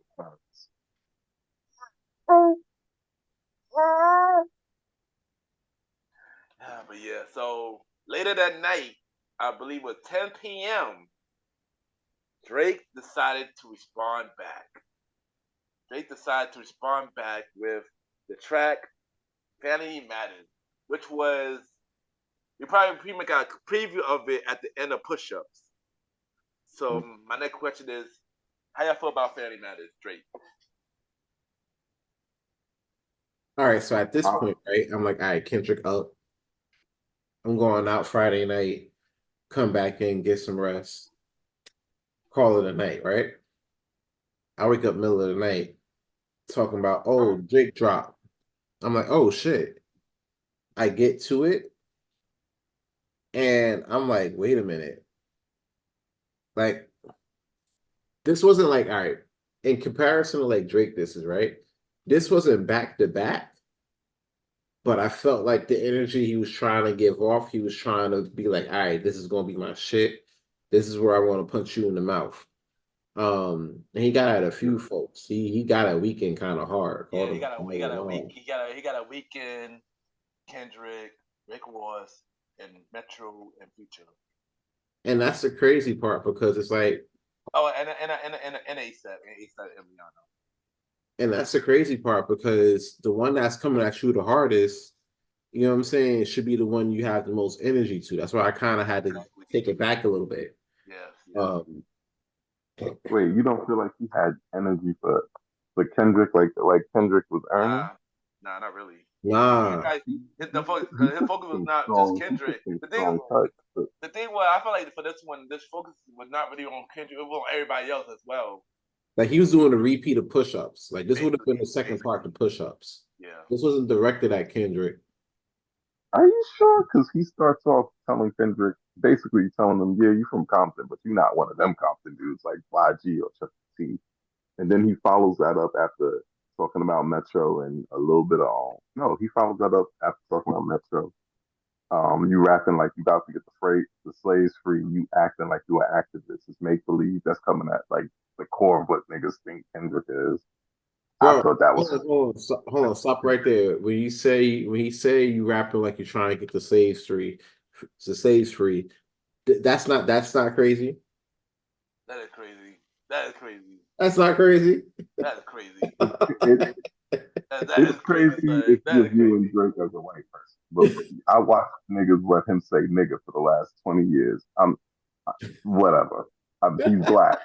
yeah. But yeah, so later that night, I believe it was 10 p.m. Drake decided to respond back. Drake decided to respond back with the track "Vanity Matters," which was we probably pretty much got a preview of it at the end of Push Ups. So my next question is, how y'all feel about Vanity Matters, Drake? All right, so at this Uh, point, right, I'm like, all right, Kendrick up. I'm going out Friday night, come back in, get some rest, call it a night, right? I wake up middle of the night talking about, oh, Drake drop. I'm like, oh shit. I get to it and I'm like, wait a minute. Like, this wasn't like, all right, in comparison to like Drake, this is right. This wasn't back to back, but I felt like the energy he was trying to give off, he was trying to be like, all right, this is gonna be my shit. This is where I want to punch you in the mouth. And he got at a few folks. He got at Weekend kind of hard. Yeah, Called him Malimal. he got a weekend. Kendrick, Rick Ross, and Metro and Future. And that's the crazy part because it's like, Oh, and ASAP and Rihanna. and that's the crazy part because the one that's coming at you the hardest, you know what I'm saying, should be the one you have the most energy to. That's why I kind of had to take it back a little bit. Yeah. Um, Wait, you don't feel like he had energy for Kendrick like Kendrick was earning? Nah, not really. nah, His focus was not just Kendrick. The thing was, I feel like for this one, this focus was not really on Kendrick. It was on everybody else as well. like he was doing a repeat of push-ups. Like this would have been the second part to push-ups. Yeah. This wasn't directed at Kendrick. Are you sure? Because he starts off telling Kendrick, basically telling him, yeah, you from Compton, but you're not one of them Compton dudes like YG or Chuck T. And then he follows that up after talking about Metro and a little bit of all. No, he follows that up after talking about Metro. You rapping like you about to get the slaves free. You acting like you an activist. It's make believe. That's coming at like the core of what niggas think Kendrick is. I Bro, thought that was hold on, stop right there. When he say you rapping like you're trying to get the slaves free, that's not crazy. That is crazy. That is crazy. That's not crazy. That is crazy. it, That it's is crazy if you're viewing Drake as a white person. But I watched niggas let him say nigga for the last 20 years. I'm whatever. He's black.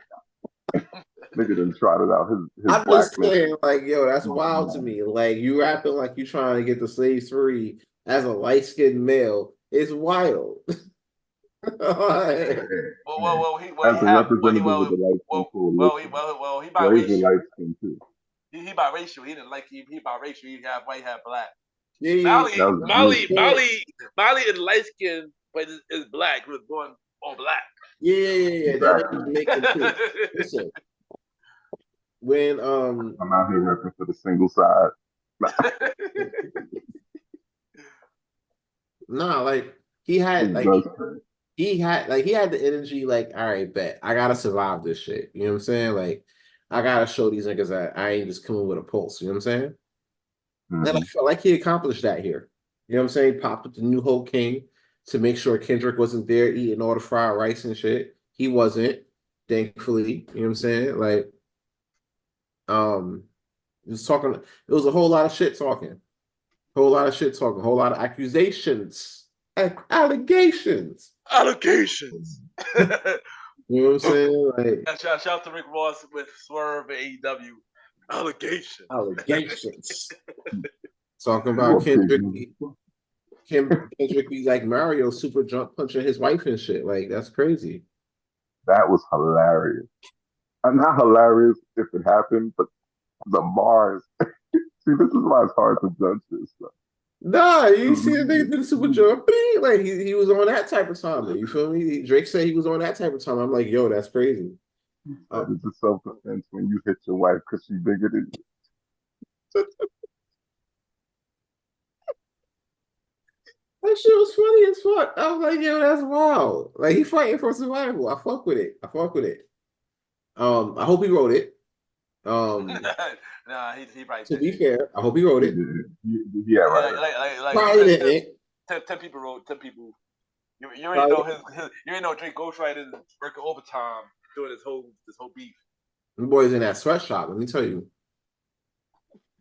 Nigga done trotted out his I'm just blackness. saying, like, yo, that's wild to me. Like, you rapping like you trying to get the slaves free as a light skinned male is wild. Well, As a representative of the light skin coalition, he Blaze biracial. light skin too. He biracial. He didn't like he biracial. He half white, half black. Yeah, Molly is light skinned, but is black. He was born all black. yeah. Exactly. That was making sense. Listen, when I'm out here repping for the single side. nah, like he had the energy, like, all right, bet I gotta survive this shit. You know what I'm saying? Like, I gotta show these niggas that I ain't just coming with a pulse. You know what I'm saying? And I felt like he accomplished that here. You know what I'm saying? He popped up the New Hope King to make sure Kendrick wasn't there eating all the fried rice and shit. He wasn't, thankfully. You know what I'm saying? Like, it was talking. It was a whole lot of shit talking. Whole lot of shit talking. Whole lot of accusations. Allegations. You know what I'm saying? Like, shout out to Rick Ross with Swerve and AEW. Allegations. Talking about Kendrick be like Mario super jump punching his wife and shit. Like, that's crazy. That was hilarious. Not hilarious if it happened, but the bars. See, this is why it's hard to judge this stuff. Nah, you see the nigga do the super jump. Like, he was on that type of time. You feel me? Drake said he was on that type of time. I'm like, yo, that's crazy. It's a self-defense when you hit your wife because she bigger than you. That shit was funny as fuck. I was like, yo, that's wild. Like, he fighting for survival. I fuck with it. I hope he wrote it. Nah, he probably to be fair, I hope he wrote it. Yeah, right. Like Probably didn't. 10 people wrote. 10 people. You already know you already know Drake ghostwriting working overtime doing this whole beef. The boys in that sweatshop, let me tell you.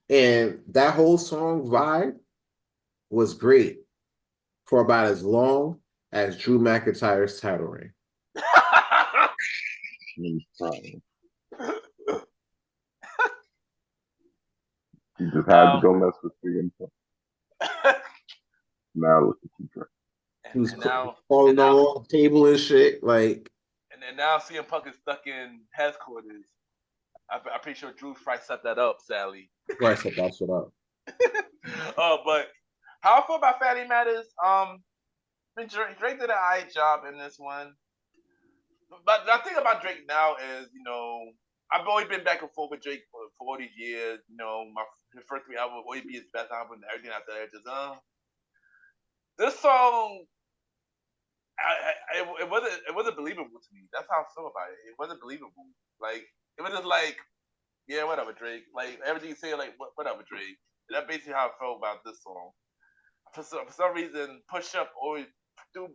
And that whole song vibe was great for about as long as Drew McIntyre's title reign. You just had to go mess with the info. Now look at you, Drake. He was and now falling and now on the table and shit. Like, and then now CM Punk is stuck in headquarters. I'm pretty sure Drew Fry set that up, Sally. before I set that shit up. Oh, but how I feel about Fatty Matters? I mean, Drake did an alright job in this one. But the thing about Drake now is, I've always been back and forth with Drake for all these years. His first 3 albums will always be his best album, and everything after that just this song. It wasn't believable to me. That's how I feel about it. It wasn't believable. Like it was just like, yeah, whatever, Drake. Like everything you say, like whatever, Drake. And that's basically how I felt about this song. For some reason, Push Up always still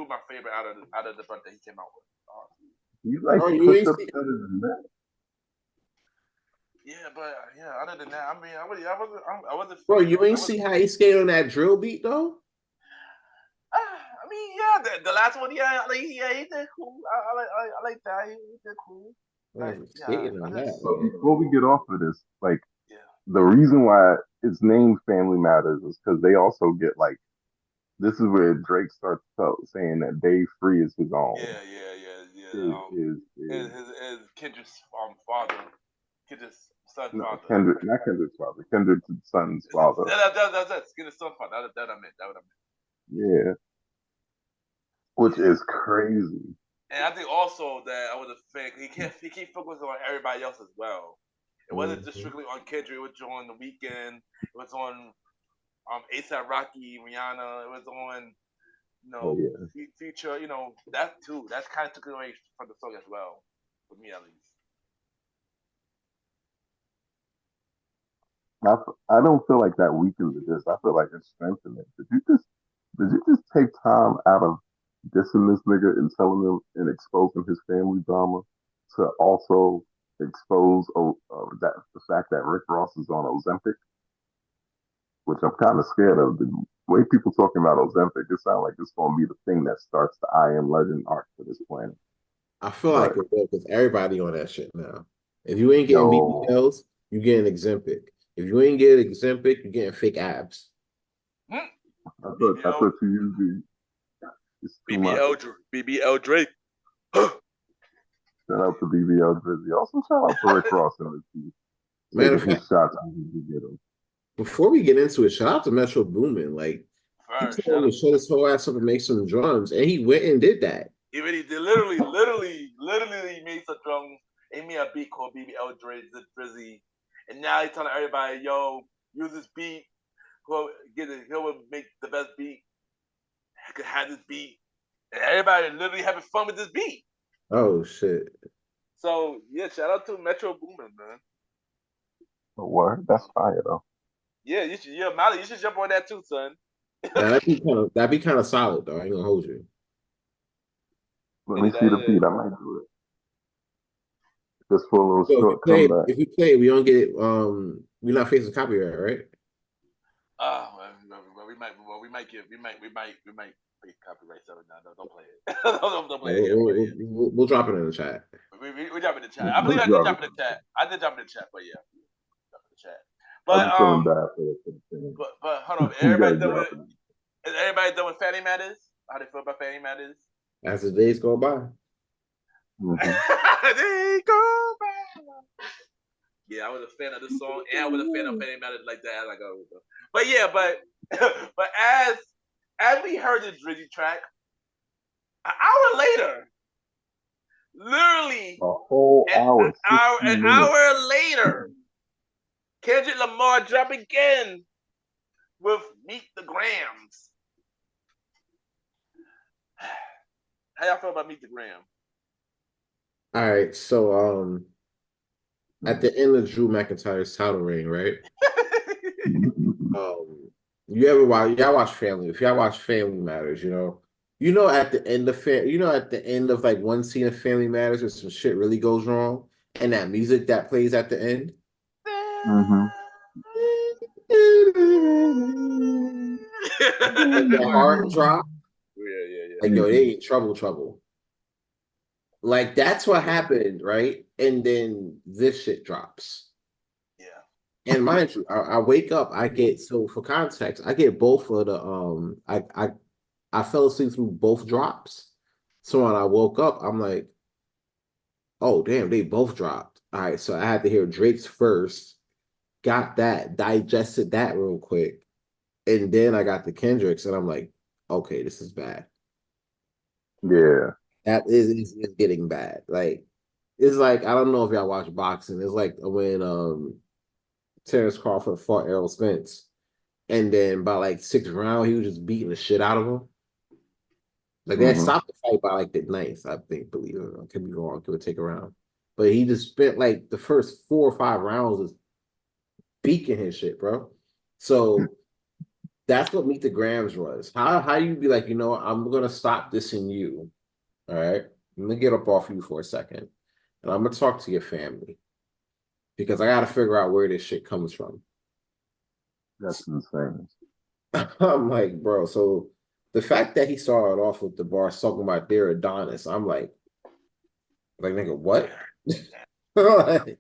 my favorite out of the bunch that he came out with. You like Bro, you push ain't up see, better than that? Yeah, but other than that, I mean, I wasn't bro, feeling. you ain't see how he skated on that drill beat though. I mean, yeah, the last one, yeah, he did cool. I like that. He did cool. But Man, yeah, skating I on just that, But man. before we get off of this, like yeah, the reason why it's named Family Matters is because they also get like this is where Drake starts saying that Dave Free is his own. yeah. His Kendrick's father, Kendrick's son's No, father. Kendrick, not Kendrick's father, Kendrick's son's father. That's Kendrick's son's father. That I meant. Yeah, which is crazy. And I think also that I was a fan. He keep focusing on everybody else as well. It wasn't just strictly on Kendrick. It was on The Weeknd. It was on ASAP Rocky, Rihanna. It was on Oh yeah. Future. That too. That kind of took it away from the song as well, for me at least. I don't feel like that weakens this. I feel like it strengthens it. Did you just take time out of dissing this nigga and telling him and exposing his family drama to also expose that the fact that Rick Ross is on Ozempic, which I'm kind of scared of. The way people talking about Ozempic, it sounds like it's going to be the thing that starts the I Am Legend arc for this planet. I feel But like it will because everybody on that shit now. If you ain't getting yo, BBLs, you getting Exempic. If you ain't getting Exempic, you getting fake abs. I thought you usually it's too much. BBL Drake. Shout out to BBL Drizzy. Also shout out to Rick Ross and his Matter of taking his fact, shots when he get them. before we get into it, shout out to Metro Boomin. Like he First, told him to shut his whole ass up and make some drums, and he went and did that. he really did. Literally made some drums. He made a beat called BBL Drizzy, and now he's telling everybody, "Yo, use this beat. Whoever get it, whoever make the best beat, could have this beat." And everybody literally having fun with this beat. Oh shit! So yeah, shout out to Metro Boomin, man. But what? That's fire though. Yeah, you should. Yeah, Molly, you should jump on that too, son. Now that'd be kind of solid though. I ain't gonna hold you. Let me see the beat. I might do it. Just for a little So short comeback. if we play it, we don't get we're not facing copyright, right? We might be copyright something now. Don't play it. don't play it yet. We'll drop it in the chat. We drop it in the chat. I believe I did drop it in the chat. But yeah, drop it in the chat. I'm But just feeling bad for it. but hold on. You gotta drop it. Is everybody done with Fanny Matters? How they feel about Fanny Matters? As the days go by. They go by. Yeah, I was a fan of this song, and I was a fan of Fanny Matters like that. But yeah, but as we heard the Drizzy track, an hour later, literally A whole hour. an hour later, Kendrick Lamar drop again with Meet the Grams. How y'all feel about Meet the Gram? All right, so at the end of Drew McIntyre's title reign, right? Y'all watch Family. If y'all watch Family Matters, at the end of like one scene of Family Matters where some shit really goes wrong, and that music that plays at the end. The hard drop. Yeah. Like, yo, they ain't trouble. Like, that's what happened, right? And then this shit drops. Yeah. And mind you, I wake up, for context, I get both of the I fell asleep through both drops. So when I woke up, I'm like, oh damn, they both dropped. All right, so I had to hear Drake's first, got that, digested that real quick, and then I got the Kendricks, and I'm like, okay, this is bad. Yeah. That is getting bad. Like it's like I don't know if y'all watch boxing. It's like when Terrence Crawford fought Errol Spence, and then by like sixth round, he was just beating the shit out of him. Like they Hmm. stopped the fight by like the ninth, I think. Believe it or not, could be wrong. Could take a round, but he just spent like the first 4 or 5 rounds just beaking his shit, bro. So that's what Meet the Grams was. How you be like, I'm gonna stop this in you. All right, let me get up off you for a second, and I'm gonna talk to your family because I got to figure out where this shit comes from. That's insane. I'm like, bro. So the fact that he started off with the bar talking about their Adonis, I'm like nigga, what? Like,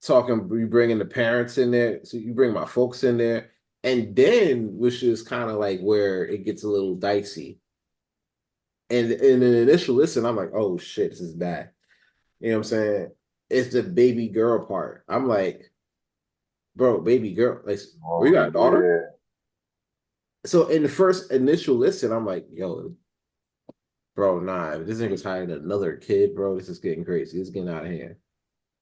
talking, you bringing the parents in there, so you bring my folks in there, and then which is kind of like where it gets a little dicey. And in an initial listen, I'm like, oh shit, this is bad. You know what I'm saying? It's the baby girl part. I'm like, bro, baby girl, like, where you Oh got a daughter? yeah. So in the first initial listen, I'm like, yo, bro, nah, if this nigga's hiding another kid, bro, this is getting crazy. This is getting out of hand.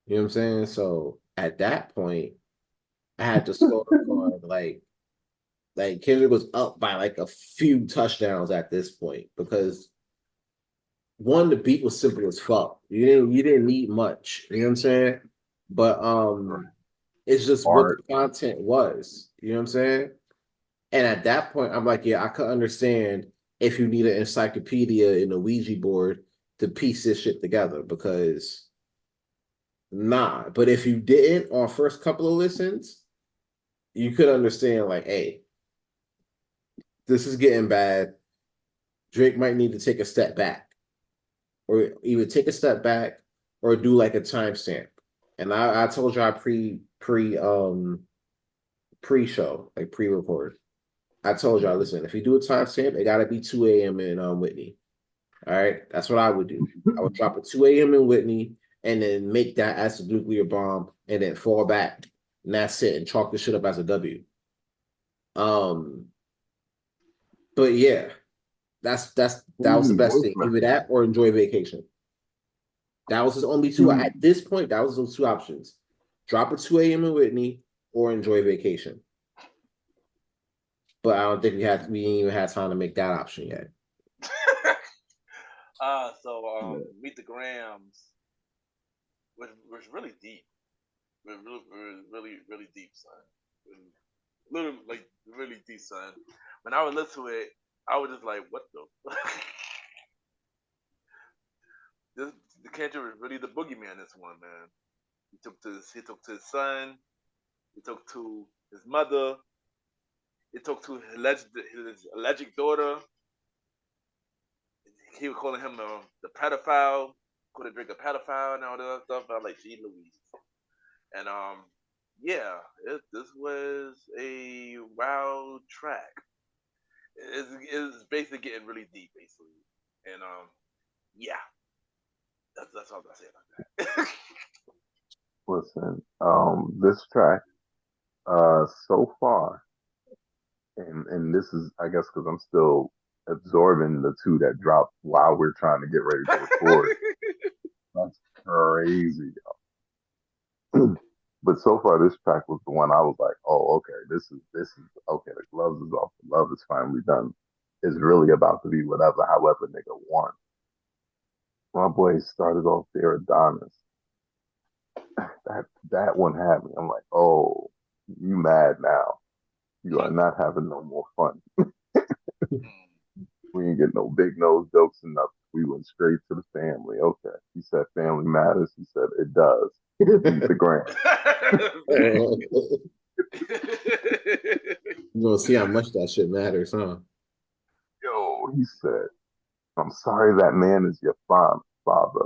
You know what I'm saying? So at that point, I had to score for like Kendrick was up by like a few touchdowns at this point because one, the beat was simple as fuck. You didn't need much. You know what I'm saying? But it's just what Art. the content was. You know what I'm saying? And at that point, I'm like, yeah, I could understand if you need an encyclopedia and a Ouija board to piece this shit together because nah. But if you didn't on first couple of listens, you could understand like, hey, this is getting bad. Drake might need to take a step back, or either take a step back or do like a timestamp. And I told you I pre show, like pre record. I told y'all, listen, if you do a timestamp, it gotta be 2 a.m. in Whitney. All right. That's what I would do. I would drop a 2 a.m. in Whitney and then make that as a nuclear bomb and then fall back. And that's it. And chalk the shit up as a W. Um, but yeah, that was the Ooh, best voice thing. Either message. that or enjoy vacation. That was his only two at this point. That was those two options. Drop a 2 a.m. in Whitney or enjoy vacation. But I don't think we didn't even have time to make that option yet. Meet the Grams was really deep. Really deep, son. Literally, like really deep, son. When I would listen to it, I was just like, what the? this the Kendrick was really the boogeyman. This one, man. He took to his son. He took to his mother. He took to his alleged daughter. He was calling him the pedophile. Called a drink a pedophile and all that other stuff. I was like, gee Louise. And yeah, this was a wild track. It's basically getting really deep, basically. And yeah, that's all I'm gonna say about that. Listen, this track, so far, and this is, I guess, because I'm still absorbing the two that dropped while we're trying to get ready to record. That's crazy. But so far, this track was the one I was like, oh, okay, this is okay. The gloves is off. The love is finally done. It's really about to be whatever, however, nigga want. My boy started off there, Adonis. That one had me. I'm like, oh, you mad now? You are not having no more fun. We ain't get no big nose jokes and nothing. We went straight to the family. Okay. He said family matters. He said it does. Meet the gram. You're gonna see how much that shit matters, huh? Yo, he said, I'm sorry that man is your father.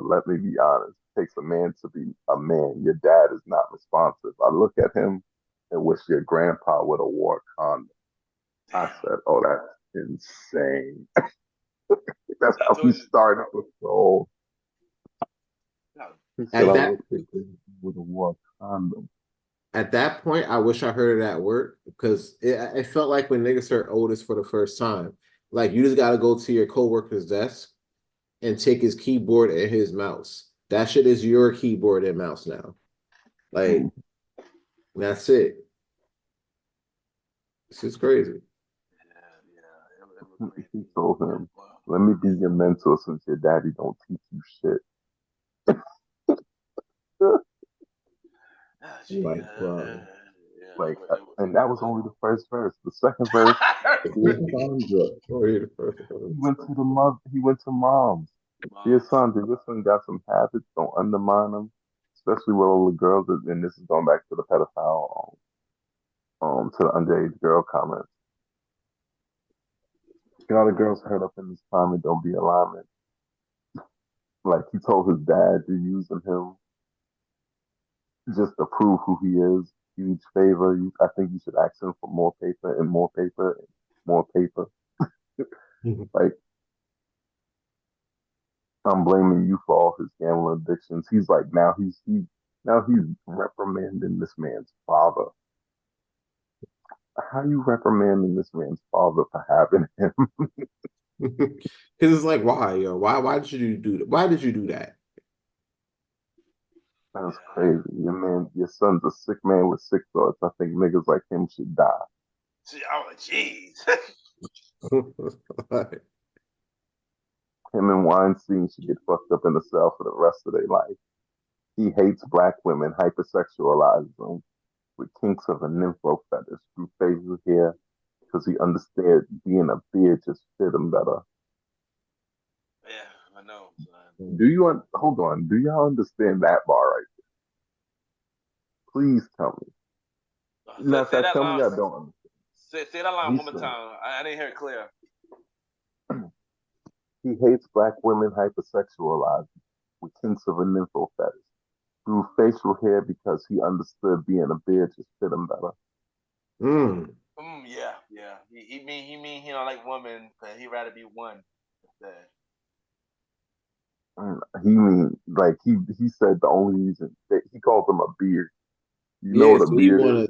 Let me be honest. It takes a man to be a man. Your dad is not responsive. I look at him and wish your grandpa would have wore a condom. I said, oh, insane. That's I how he told you. started with Soul. He said, At "I that wish they did with a war condom." at that point, I wish I heard it at work because it felt like when niggas heard Otis for the first time, like you just got to go to your coworker's desk and take his keyboard and his mouse. That shit is your keyboard and mouse now. Like that's it. This is crazy. Yeah, it was crazy. He told him, Wow. "Let me be your mentor since your daddy don't teach you shit." Gee, Like, bro, yeah, like, it and that was only the first verse. The second verse, dear was. Sandra, Oh, yeah, the first he one. went to the mother. He went to mom's. Dear Moms. Sandra, this one got some habits. Don't undermine them, especially with all the girls. And this is going back to the pedophile, to the underage girl comments. Got the girls hurt up in this time and don't be alarming. Like he told his dad you're using him just to prove who he is. Huge favor. I think you should ask him for more paper and more paper and more paper. Like I'm blaming you for all his gambling addictions. He's like now he's reprimanding this man's father. How you reprimanding this man's father for having him? Because it's like, why, yo? Why did you do that? Why did you do that? That's Yeah. crazy. Your son's a sick man with sick thoughts. I think niggas like him should die. Oh, jeez. Him and Weinstein should get fucked up in the cell for the rest of their life. He hates black women, hypersexualizes them with kinks of a nympho fetish through facial hair because he understands being a beard just fit him better. Yeah, I know, son. Hold on? Do y'all understand that bar right there? Please tell me. Matter of Say fact, that tell me line. y'all don't Say that line one more understand. time. I didn't hear it clear. He hates black women, hypersexualized with kinks of a nympho fetish through facial hair because he understood being a beard just fit him better. Mm. Yeah. He mean he don't like women, but he rather be one instead. He mean like he said the only reason that he called them a beard. You know Yeah, what a so he beard is? wanna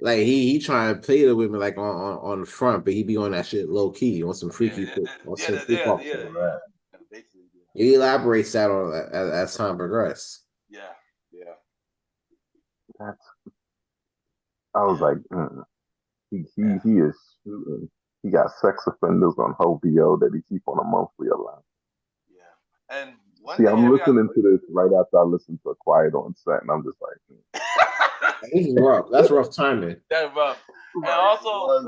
like he trying to play the women like on the front, but he be on that shit low key on some Yeah, freaky on yeah, some freak off shit. Right. basically, He elaborates that on as time progresses. yeah, yeah, That's I was yeah, like, he yeah, he he is shooting. He got sex offenders on HoBO that he keep on a monthly allowance. yeah. And one See, thing I'm that we got. listening to this right after I listen to Quiet on Set, and I'm just like, This is rough. That's rough timing. That's rough. And Right. also,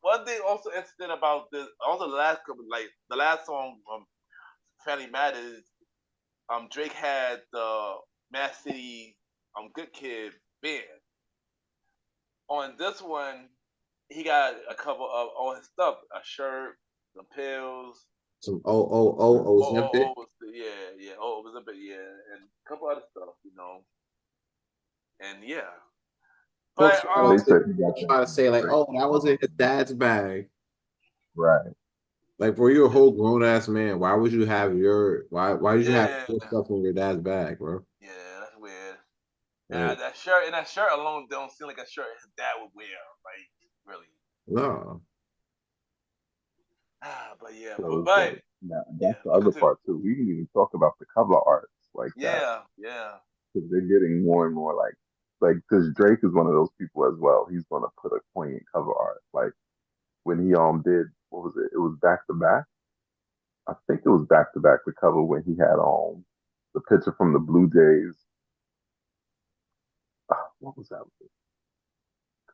one thing also interesting about this, also the last couple, like the last song, Family Matters, Drake had the Mad City, Good Kid band. On this one, he got a couple of all his stuff, a shirt, some pills. Some Ozempic. Yeah. Oh, it was a bit, yeah, and a couple other stuff, and yeah. But Folks And they said he got that try to from say like, Drake. oh, that was in his dad's bag. Right. Like, bro, you're a whole grown ass man. Why would you have why did you have yeah, your stuff in your dad's bag, bro? yeah, that's weird. Like, That shirt alone don't seem like a shirt his dad would wear, like really. no. But yeah, So it's but like, now yeah, that's the other continue. part too. We didn't even talk about the cover arts like that Yeah. because they're getting more and more like because Drake is one of those people as well. He's gonna put a poignant cover art. Like when he did what was it? It was back to back. I think it was back to back the cover when he had the picture from the Blue Jays. What was that?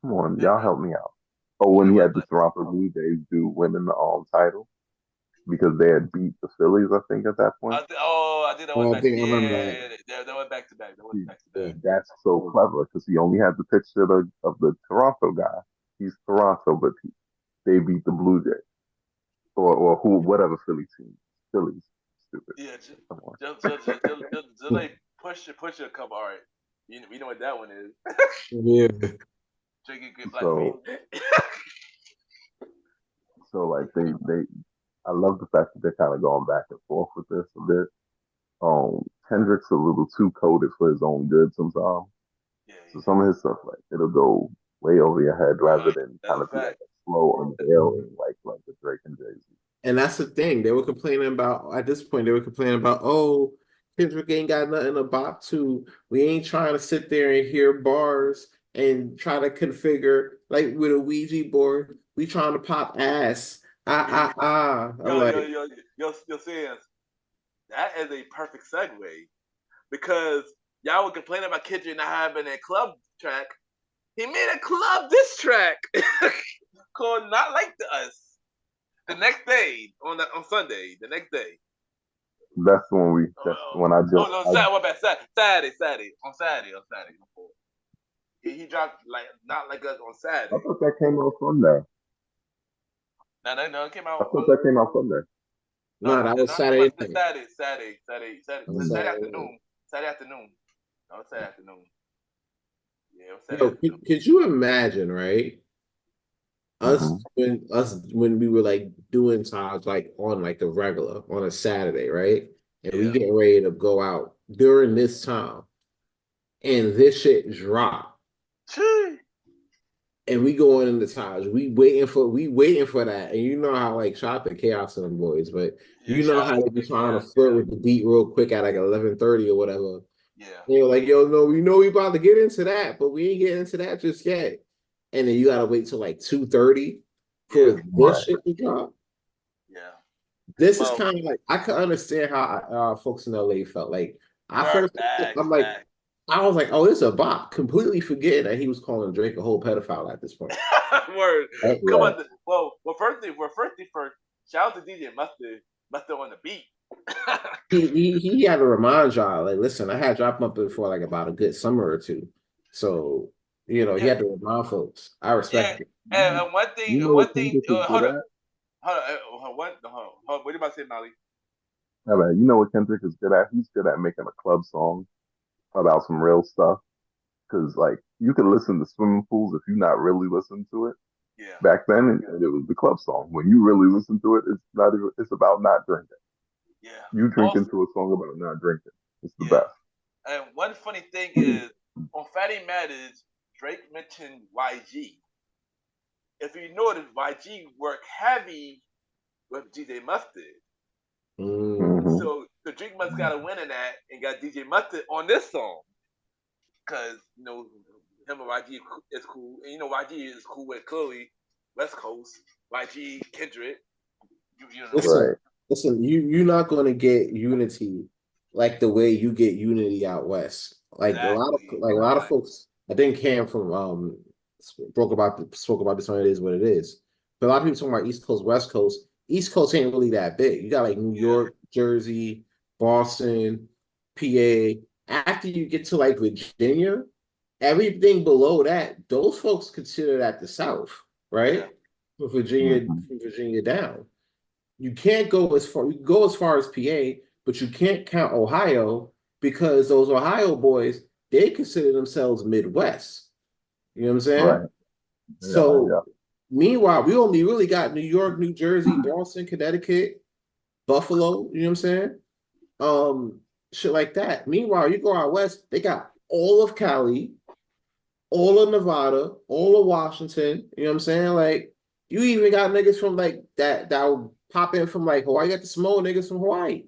Come on, y'all help me out. Oh, when It he was had the Toronto Blue Jays do winning the title because they had beat the Phillies, I think at that point. I think that went Oh, I back. think I remember that. Yeah, they went back to back. They went See, back to Yeah. back. that's so clever because he only had the picture of the Toronto guy. He's Toronto, but they beat the Blue Jays or who whatever Philly team. Phillies, stupid. Yeah, Come on. just like push your cover art. You know what that one is. Yeah. Drinking good black So meat. So like I love the fact that they're kind of going back and forth with this a bit. Kendrick's a little too coded for his own good sometimes. Yeah, So yeah. some of his stuff, like it'll go way over your head rather than That's kind a of be like fact. a slow unveiling, like the Drake and Jay Z. And that's the thing. They were complaining about, at this point, they were complaining about, oh, Kendrick ain't got nothing to bop to. We ain't trying to sit there and hear bars and try to configure like with a Ouija board. We trying to pop ass. Yeah. I'm Yo, yo, like, yo, yo, saying that is a perfect segue because y'all were complaining about Kendrick not having a club track. He made a club diss track called "Not Like Us." The next day on Sunday, the next day. That's the one we. That's the one I Oh just. no, Saturday. On Saturday. He dropped like "Not Like Us" on I Saturday. thought that came out Sunday. No, it came I out. thought that came out Sunday. no, that was Saturday night. Saturday afternoon. Saturday afternoon. No, it's Saturday afternoon. Yeah, it was Saturday Yo, afternoon. could you imagine, right? Mm-hmm. When we were like doing times like on like the regular on a Saturday, right? And we Yeah. getting ready to go out during this time, and this shit drop, Chee. and we going in the times. We waiting for that, and you know how like shop at Chaos and them boys, but Yeah, you know shout how out they to be Big trying to Chaos. flirt with the beat real quick at like 11:30 or whatever. Yeah. And you're like, yo, no, we know we about to get into that, but we ain't getting into that just yet. And then you gotta wait till like 2:30 for Yeah. this Right. shit to drop. Yeah. This is Well, kind of like I can understand how folks in LA felt. Like I fact, first, I'm like, fact. I was like, oh, this is a bop. Completely forgetting that he was calling Drake a whole pedophile at this point. Word. Right? Come Right. on. Well, first thing first. Shout out to DJ Mustard on the beat. He had to remind y'all, like, listen, I had dropped him up before like about a good summer or two. So, he Yeah, had to remind folks. I yeah. respect it. And one thing, You know what Kendrick is hold good on, at? what? Hold on. What are you about to say, Molly? I mean, you know what Kendrick is good at? He's good at making a club song about some real stuff. Because like you can listen to swimming pools if you're not really listening to it. Yeah, Back then, it was the club song. When you really listen to it, it's not even. It's about not drinking. yeah. You drink Also, into a song about not drinking. It's the yeah. best. And one funny thing is, on Fatty Matters, Drake mentioned YG. If you notice, YG worked heavy with DJ Mustard. Mm. Mm-hmm. So Drake must got a win in that and got DJ Mustard on this song. Because, him and YG is cool. And YG is cool with Chloe, West Coast, YG, Kendrick. You know. Listen, Right. listen, you're not going to get unity like the way you get unity out west. Like Exactly. a lot of folks, I think Cam from spoke about this on It Is What It Is. But a lot of people talking about East Coast, West Coast. East Coast ain't really that big. You got like New Yeah. York, Jersey, Boston, PA. After you get to like Virginia, everything below that, those folks consider that the South, right? Yeah. Mm-hmm. From Virginia down. You can't go as far. You can go as far as PA, but you can't count Ohio because those Ohio boys they consider themselves Midwest. You know what I'm saying? Right. Yeah. So, Yeah. meanwhile, we only really got New York, New Jersey, Boston, Connecticut, Buffalo. You know what I'm saying? Shit like that. Meanwhile, you go out west, they got all of Cali, all of Nevada, all of Washington. You know what I'm saying? Like, you even got niggas from like that will pop in from like Hawaii. You got the small niggas from Hawaii.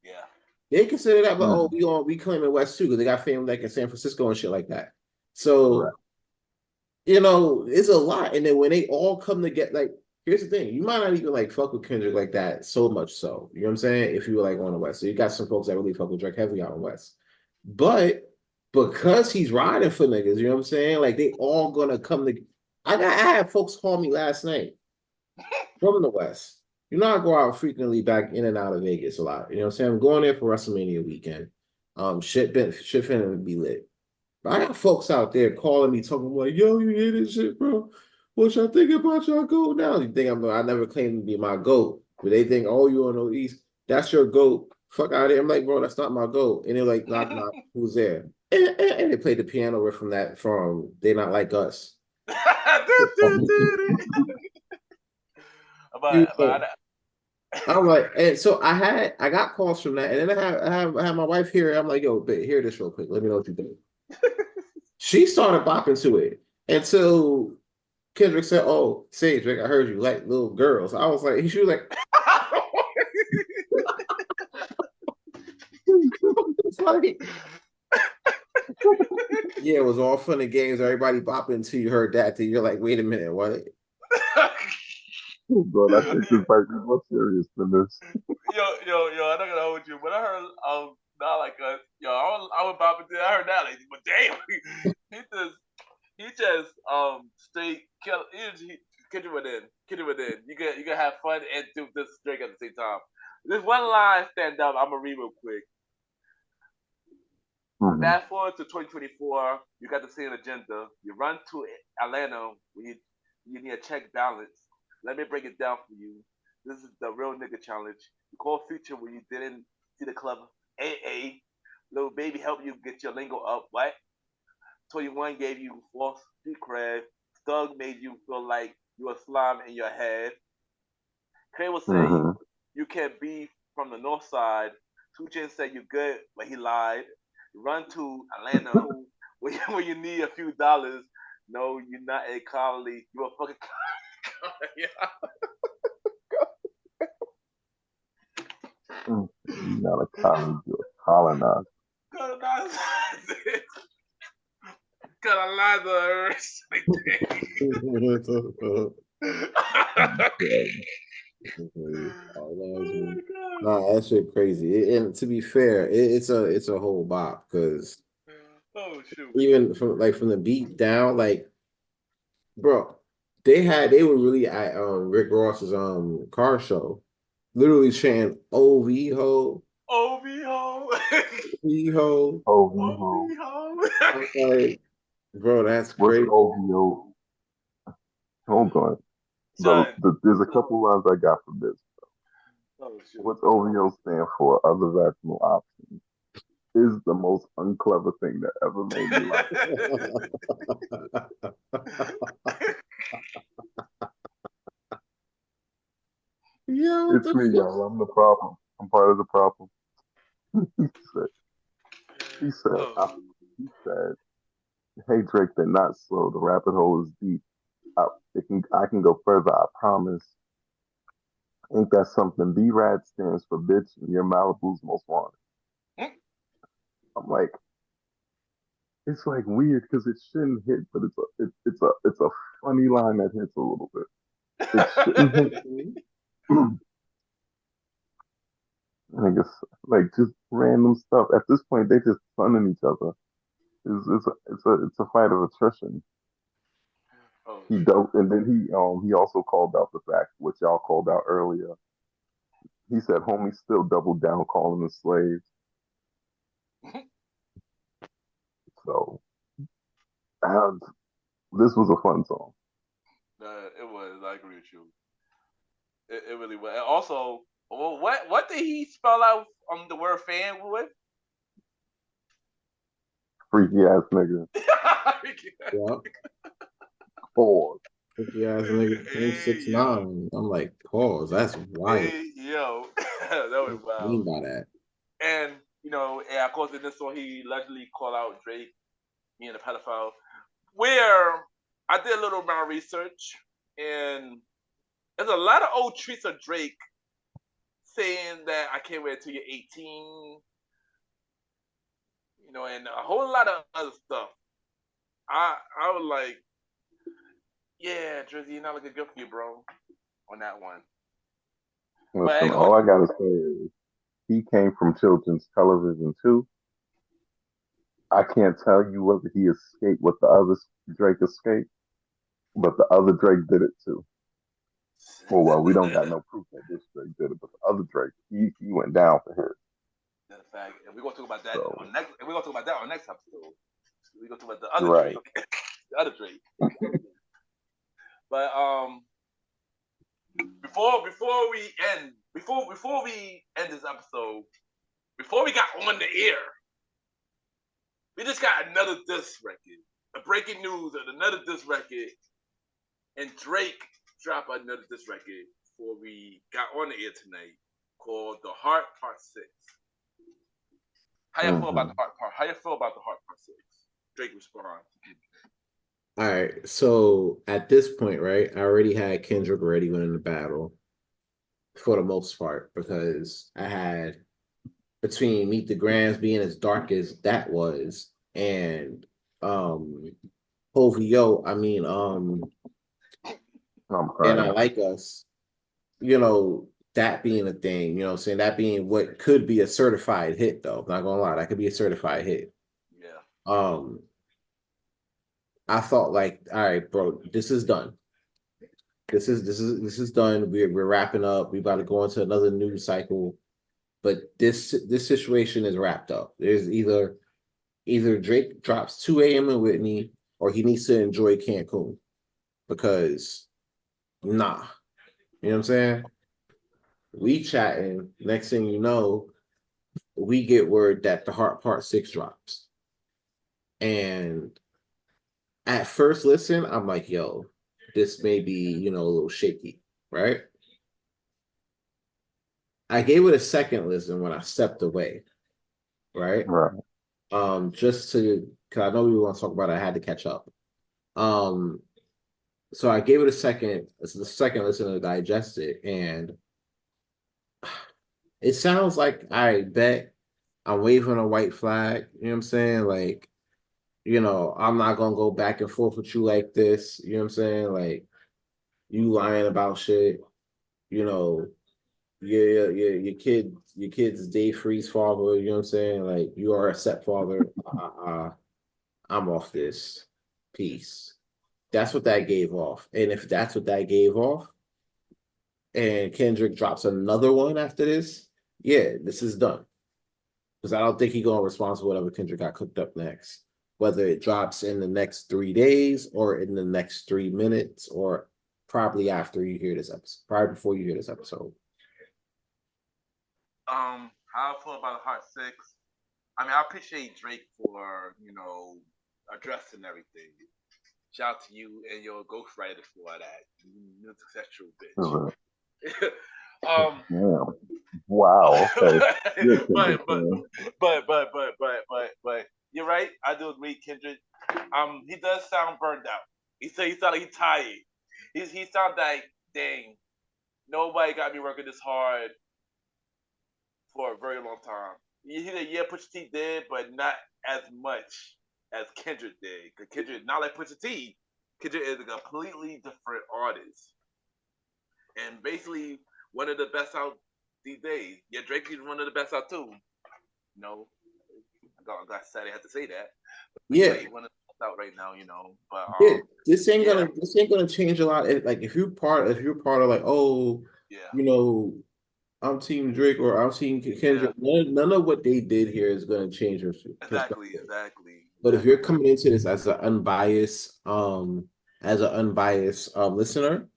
Yeah. They consider that, but Mm. we claim it West too because they got family like in San Francisco and shit like that. So Right. it's a lot. And then when they all come together, like here's the thing: you might not even like fuck with Kendrick like that so much. So you know what I'm saying? If you were like on the West, so you got some folks that really fuck with Drake heavy out in West, but because he's riding for niggas, you know what I'm saying? Like they all gonna come to. I had folks call me last night from the West. I go out frequently back in and out of Vegas a lot. You know what I'm saying? I'm going there for WrestleMania weekend. Shit finna be lit. But I got folks out there calling me, talking like, yo, you hear this shit, bro? What y'all think about y'all goat now? You think I never claimed to be my goat. But they think, oh, you on the East, that's your goat. Fuck out of here. I'm like, bro, that's not my goat. And they're like, knock, who's there? And they played the piano riff from They Not Like Us. He was like, But I'm like, and so I got calls from that, and then I had my wife here. I'm like, yo, babe, hear this real quick. Let me know what you think. She started bopping to it until Kendrick said, "Oh, Sage, Rick, I heard you like little girls." I was like, she was like, it's like, yeah, it was all fun and games. Everybody bopping until you heard that. Till you're like, wait a minute, what? Bro, I think this might be more serious than this. yo, I'm not gonna hold you, but I heard not like I was bopping to. I heard that, like, but damn, he just straight kill. Kid you within. You can have fun and do this drink at the same time. There's one line stand up. I'm gonna read real quick. Mhm. Fast forward to 2024, you got the same agenda. You run to Atlanta when you need a check balance. Let me break it down for you. This is the real nigga challenge. You call Future when you didn't see the club. AA. Little baby help you get your lingo up. What? 21 gave you false street cred. Thug made you feel like you a slime in your head. Kray will say Mhm. you can't be from the north side. 2 Chainz said you good, but he lied. You run to Atlanta when you need a few dollars. No, you're not a collie. You're a fucking yeah. You're not a college, you're a colonizer. Colonizer. Oh my god. Nah, that shit crazy. And to be fair, it's a whole bop because Oh shoot. even from the beat down, like, bro, they were really at Rick Ross's car show, literally chanting "OV ho, OVO. OV ho." OVO. I'm like, bro, that's What's crazy. OVO? Hold on. Son. There's a couple lines I got from this. Oh shoot. What's OVO stand for? Other vaginal options. Is the most unclever thing that ever made me laugh. Yo, what It's the me, fuck? y'all. I'm the problem. I'm part of the problem. he said, he said, Oh. he said, hey Drake, they're not slow. The rabbit hole is deep. I can go further, I promise. Ain't that something? B-Rad stands for bitch, and you're Malibu's most wanted. I'm like, it's like weird because it shouldn't hit, but it's a funny line that hits a little bit. It shouldn't hit. Niggas like just random stuff. At this point, they just funning each other. It's a fight of attrition. Oh He shoot. don't, and then he also called out the fact which y'all called out earlier. He said, "Homie still doubled down calling them slaves." So this was a fun song. It was. I agree with you. It really was. And also, well, what did he spell out on the word fan with? Freaky ass nigga. Yeah, Pause. freaky ass nigga, Hey, 6'9". I'm like, pause. That's wild. hey, yo, that What was do you wild. mean by that? And and of course in this song he allegedly called out Drake being a pedophile. Where I did a little amount of research, and there's a lot of old tweets of Drake saying that I can't wait until you're 18, and a whole lot of other stuff. I was like, yeah, Drizzy, you're not looking good for you, bro, on that one. But I Listen, ain't all gonna. I gotta say is he came from children's television too. I can't tell you whether he escaped what the other Drake escaped, but the other Drake did it too. Well, we don't got no proof that this Drake did it, but the other Drake, he went down for his. That's a fact. And we're gonna talk about that So on next. And we're gonna talk about that on next episode. We're gonna talk about the other right. Drake, the other Drake. But before we end this episode, before we got on the air, we just got another diss record. A breaking news of another diss record, and Drake dropped another diss record before we got on the air tonight called The Heart Part 6. How you feel about the Heart Part? How you feel about the Heart Part 6? Drake respond. All right. So at this point, right, I already had Kendrick already winning the battle for the most part because I had between Meet the Grams being as dark as that was and OVO, I mean, and I Like Us, you know, that being a thing, you know what I'm saying? That being what could be a certified hit though. Not gonna lie, that could be a certified hit. Yeah. I thought like, all right, bro, this is done. This is done. We're wrapping up. We about to go into another news cycle. But this situation is wrapped up. There's either Drake drops 2 a.m. in Whitney or he needs to enjoy Cancun. Because nah. You know what I'm saying? We chatting. Next thing you know, we get word that the Heart Part 6 drops. And at first listen, I'm like, yo, this may be, you know, a little shaky, right? I gave it a second listen when I stepped away, right? Right. Just to, because I know we want to talk about it, I had to catch up. So I gave it the second listen to digest it, and it sounds like I bet I'm waving a white flag. You know what I'm saying? Like, you know, I'm not gonna go back and forth with you like this. You know what I'm saying? Like, you lying about shit. You know, your kid's day freeze father. You know what I'm saying? Like, you are a stepfather. I'm off this. Peace. That's what that gave off. And if that's what that gave off, and Kendrick drops another one after this, yeah, this is done. Because I don't think he's gonna respond to whatever Kendrick got cooked up next. Whether it drops in the next 3 days or in the next 3 minutes or probably after you hear this episode, probably before you hear this episode. How I feel about Heart 6. I mean, I appreciate Drake for, you know, addressing everything. Shout out to you and your ghostwriter for that. You successful bitch. Yeah. Wow. Okay. But you're right. I do agree, Kendrick. He does sound burned out. He sound like he's tired. He sounds like, dang, nobody got me working this hard for a very long time. He said, yeah, Pusha T did, but not as much as Kendrick did. Because Kendrick, not like Pusha T, Kendrick is a completely different artist. And basically one of the best out these days. Yeah, Drake is one of the best out too. You know, I got sad I had to say that. But yeah, like, one of the best out right now. You know, but yeah, this ain't gonna change a lot. Like if you're part of like, oh, yeah, you know, I'm Team Drake or I'm Team Kendrick. yeah. None of what they did here is gonna change your perspective. Exactly. But if you're coming into this as an unbiased, listener,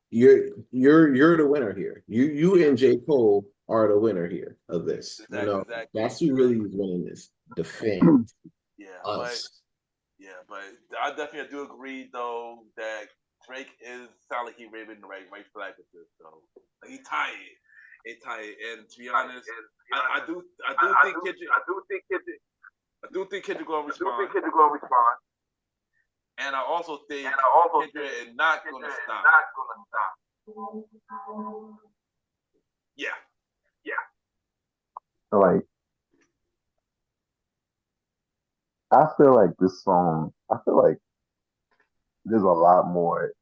you're the winner here. You and J. Cole are the winner here of this. Exactly, you know, exactly. that's who really is winning this. The fans, Yeah, us. but I definitely do agree though that Drake sound like he waving the right flag with this. So like, he tired. And to be honest, I do think Kendrick gonna respond. And I also think Kendrick is not gonna stop. Yeah. Like, I feel like this song, I feel like there's a lot more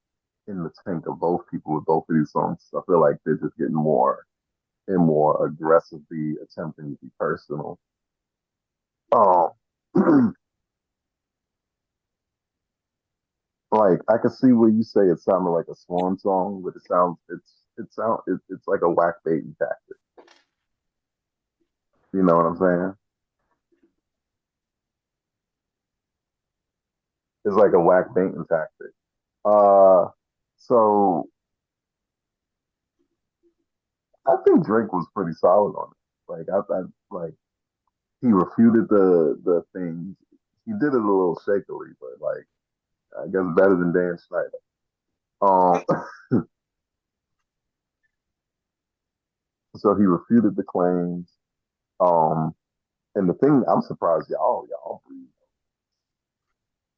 in the tank of both people with both of these songs. I feel like they're just getting more and more aggressively attempting to be personal. Um, like I can see where you say it sounded like a swan song, but it's like a whack baiting tactic. You know what I'm saying? It's like a whack baiting tactic. Uh, so I think Drake was pretty solid on it. I like he refuted the things. He did it a little shakily, but like I guess better than Dan Schneider. Um, So he refuted the claims. Um, and the thing I'm surprised y'all believe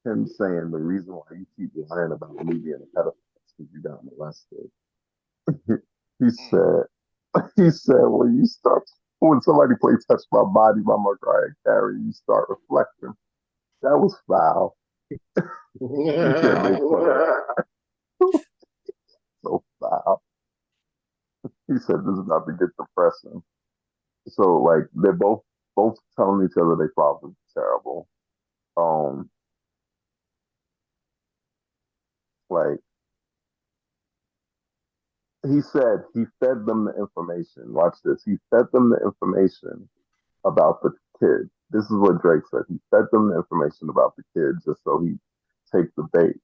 him saying the reason why you keep lying about me being a pedophile is because you got molested. He Mm. said he said when somebody plays Touch My Body by Mariah Carey, you start reflecting. That was foul. You can't make fun of so foul. He said this is about to get depressing. So like they're both telling each other they fathers are terrible. Um, like he said, he fed them the information. Watch this. He fed them the information about the kid. This is what Drake said. He fed them the information about the kid just so he take the bait.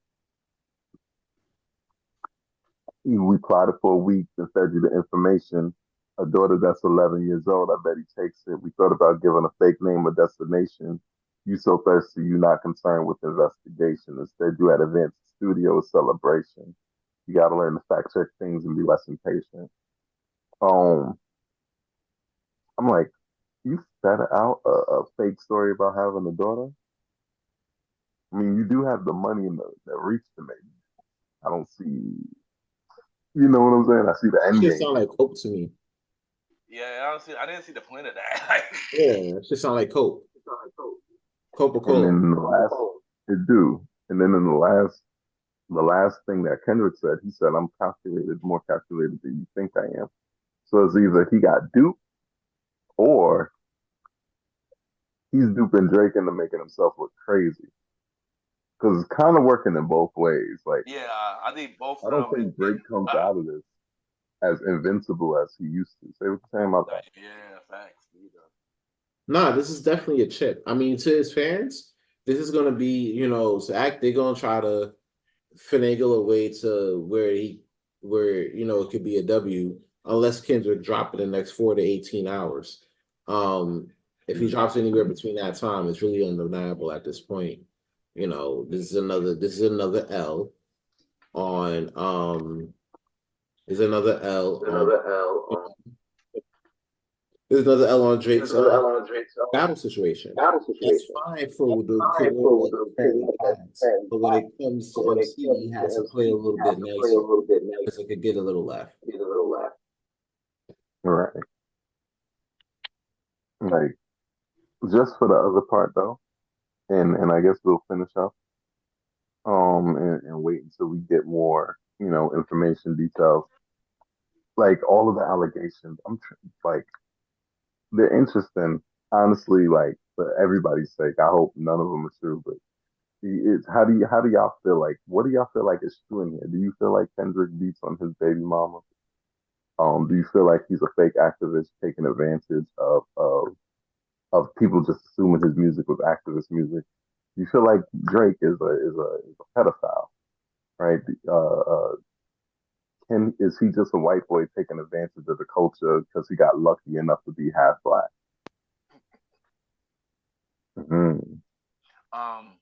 We plotted for a week and fed you the information. A daughter that's 11 years old, I bet he takes it. We thought about giving a fake name or destination. You so thirsty, you not concerned with investigation. Instead, you at advanced studio celebration. You got to learn to fact check things and be less impatient. Um, I'm like, you fed out a fake story about having a daughter. I mean, you do have the money and the reach to make. I don't see, you know what I'm saying? I see the end Shit game. sound like coke to me. Yeah, honestly, I didn't see the point of that. Like, Yeah, it shit sound like coke. Coca And Cola. then the last, it do. And then in the last thing that Kendrick said, he said, "I'm calculated, more calculated than you think I am." So it's either he got duped or he's duping Drake into making himself look crazy. Because it's kind of working in both ways. Like, yeah, I think both I of don't them is think getting Drake comes wow. out of this as invincible as he used to. Say what you're saying about that. Yeah, facts. Neither. Nah, this is definitely a chip. I mean, to his fans, this is gonna be, they're gonna try to finagle a way to where it could be a W unless Kendrick drop it in the next 4 to 18 hours. If he drops anywhere between that time, it's really undeniable at this point. This is another L on is another L on there's another L on Drake's battle situation. That's fine for the role that he currently has, but when it comes to MC, he has to play a little bit nicer because it could get a little left. Right. Like, just for the other part though, and I guess we'll finish up and wait until we get more, information details. Like all of the allegations, like they're interesting. Honestly, like for everybody's sake, I hope none of them are true. But it's how do y'all feel like? What do y'all feel like is true in here? Do you feel like Kendrick beats on his baby mama? Do you feel like he's a fake activist taking advantage of people just assuming his music was activist music? Do you feel like Drake is a pedophile, right? Is he just a white boy taking advantage of the culture because he got lucky enough to be half black? Hmm. Um,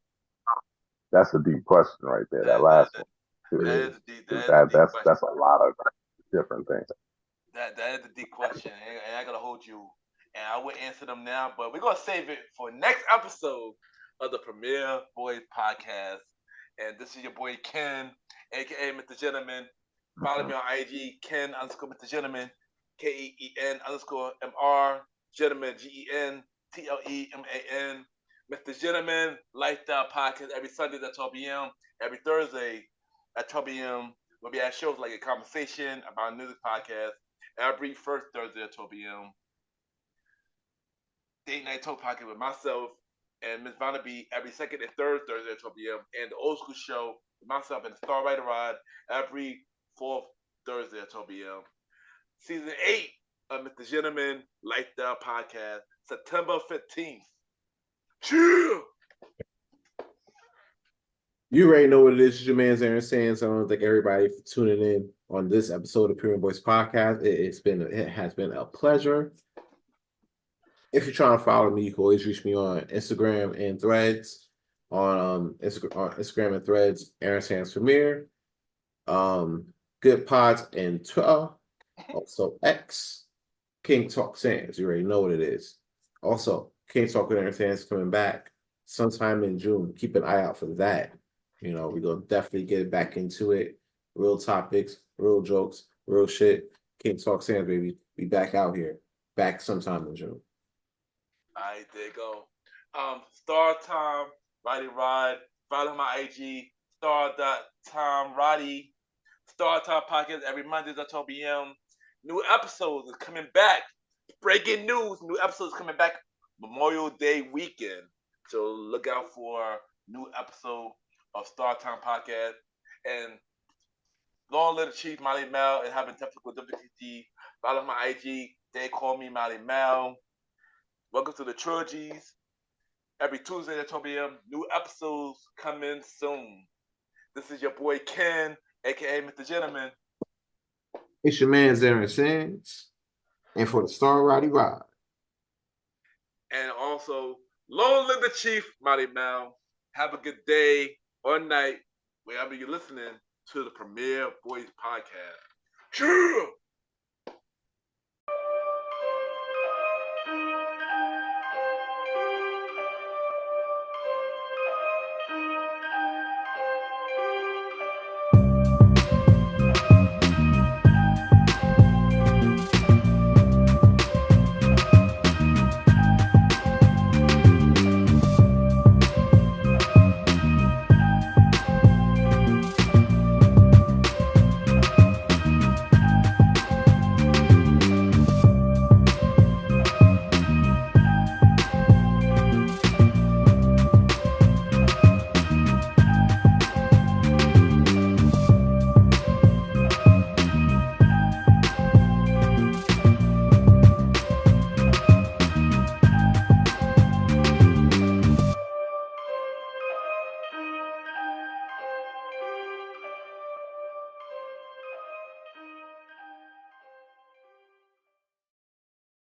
That's a deep question right there. That that that last that, one, it that is. is a deep 'Cause that is a deep question. that's a lot of different things. That is a deep question, and I gotta hold you. And I will answer them now, but we're gonna save it for next episode of the Premier Boys podcast. And this is your boy Ken, aka Mr. Gentleman. Follow me on IG, Ken underscore Mr. Gentleman, KEEN underscore MR Gentleman, GENTLEMAN. Mr. Gentleman Lifestyle Podcast every Sunday at 12 p.m. Every Thursday at 12 p.m. We'll be at shows like a conversation about a music podcast every first Thursday at 12 p.m. Date Night Talk Podcast with myself and Miss Vannaby every second and third Thursday at 12 p.m. And the Old School Show with myself and the Star Rider Rod every fourth Thursday at 12 p.m. Season 8 of Mr. Gentleman Lifestyle Podcast, September 15th. Chill! You already know what it is. It's your man's Aaron Sands. I want to thank everybody for tuning in on this episode of Premier Boys Podcast. It has been a pleasure. If you're trying to follow me, you can always reach me on Instagram and Threads. On Instagram and Threads, Aaron Sands Premier. Good Pods and Twitter, also X. King Talk Sands. You already know what it is. Also, King Talk with Aaron Sands coming back sometime in June. Keep an eye out for that. You know, we're gonna definitely get back into it. Real topics, real jokes, real shit. King Talk Sands, baby. Be back out here. Back sometime in June. All right, there you go. Star Time, Roddy Rod. Follow my IG, star.time Roddy. Star Time Podcast every Monday at 12 p.m. New episodes is coming back. Breaking news, new episodes coming back Memorial Day weekend. So look out for a new episode of Star Time Podcast. And long live the Chief Malimal and having technical difficulties. Follow my IG. They call me Malimal. Welcome to the trilogies. Every Tuesday at 12 p.m. New episodes coming soon. This is your boy Ken, aka Mr. Gentleman. It's your man Aaron Sands. And for the star Roddy Rod. And also, long live the Chief, Malimal. Have a good day or night, wherever you're listening to the Premier Boyz podcast. Cheers!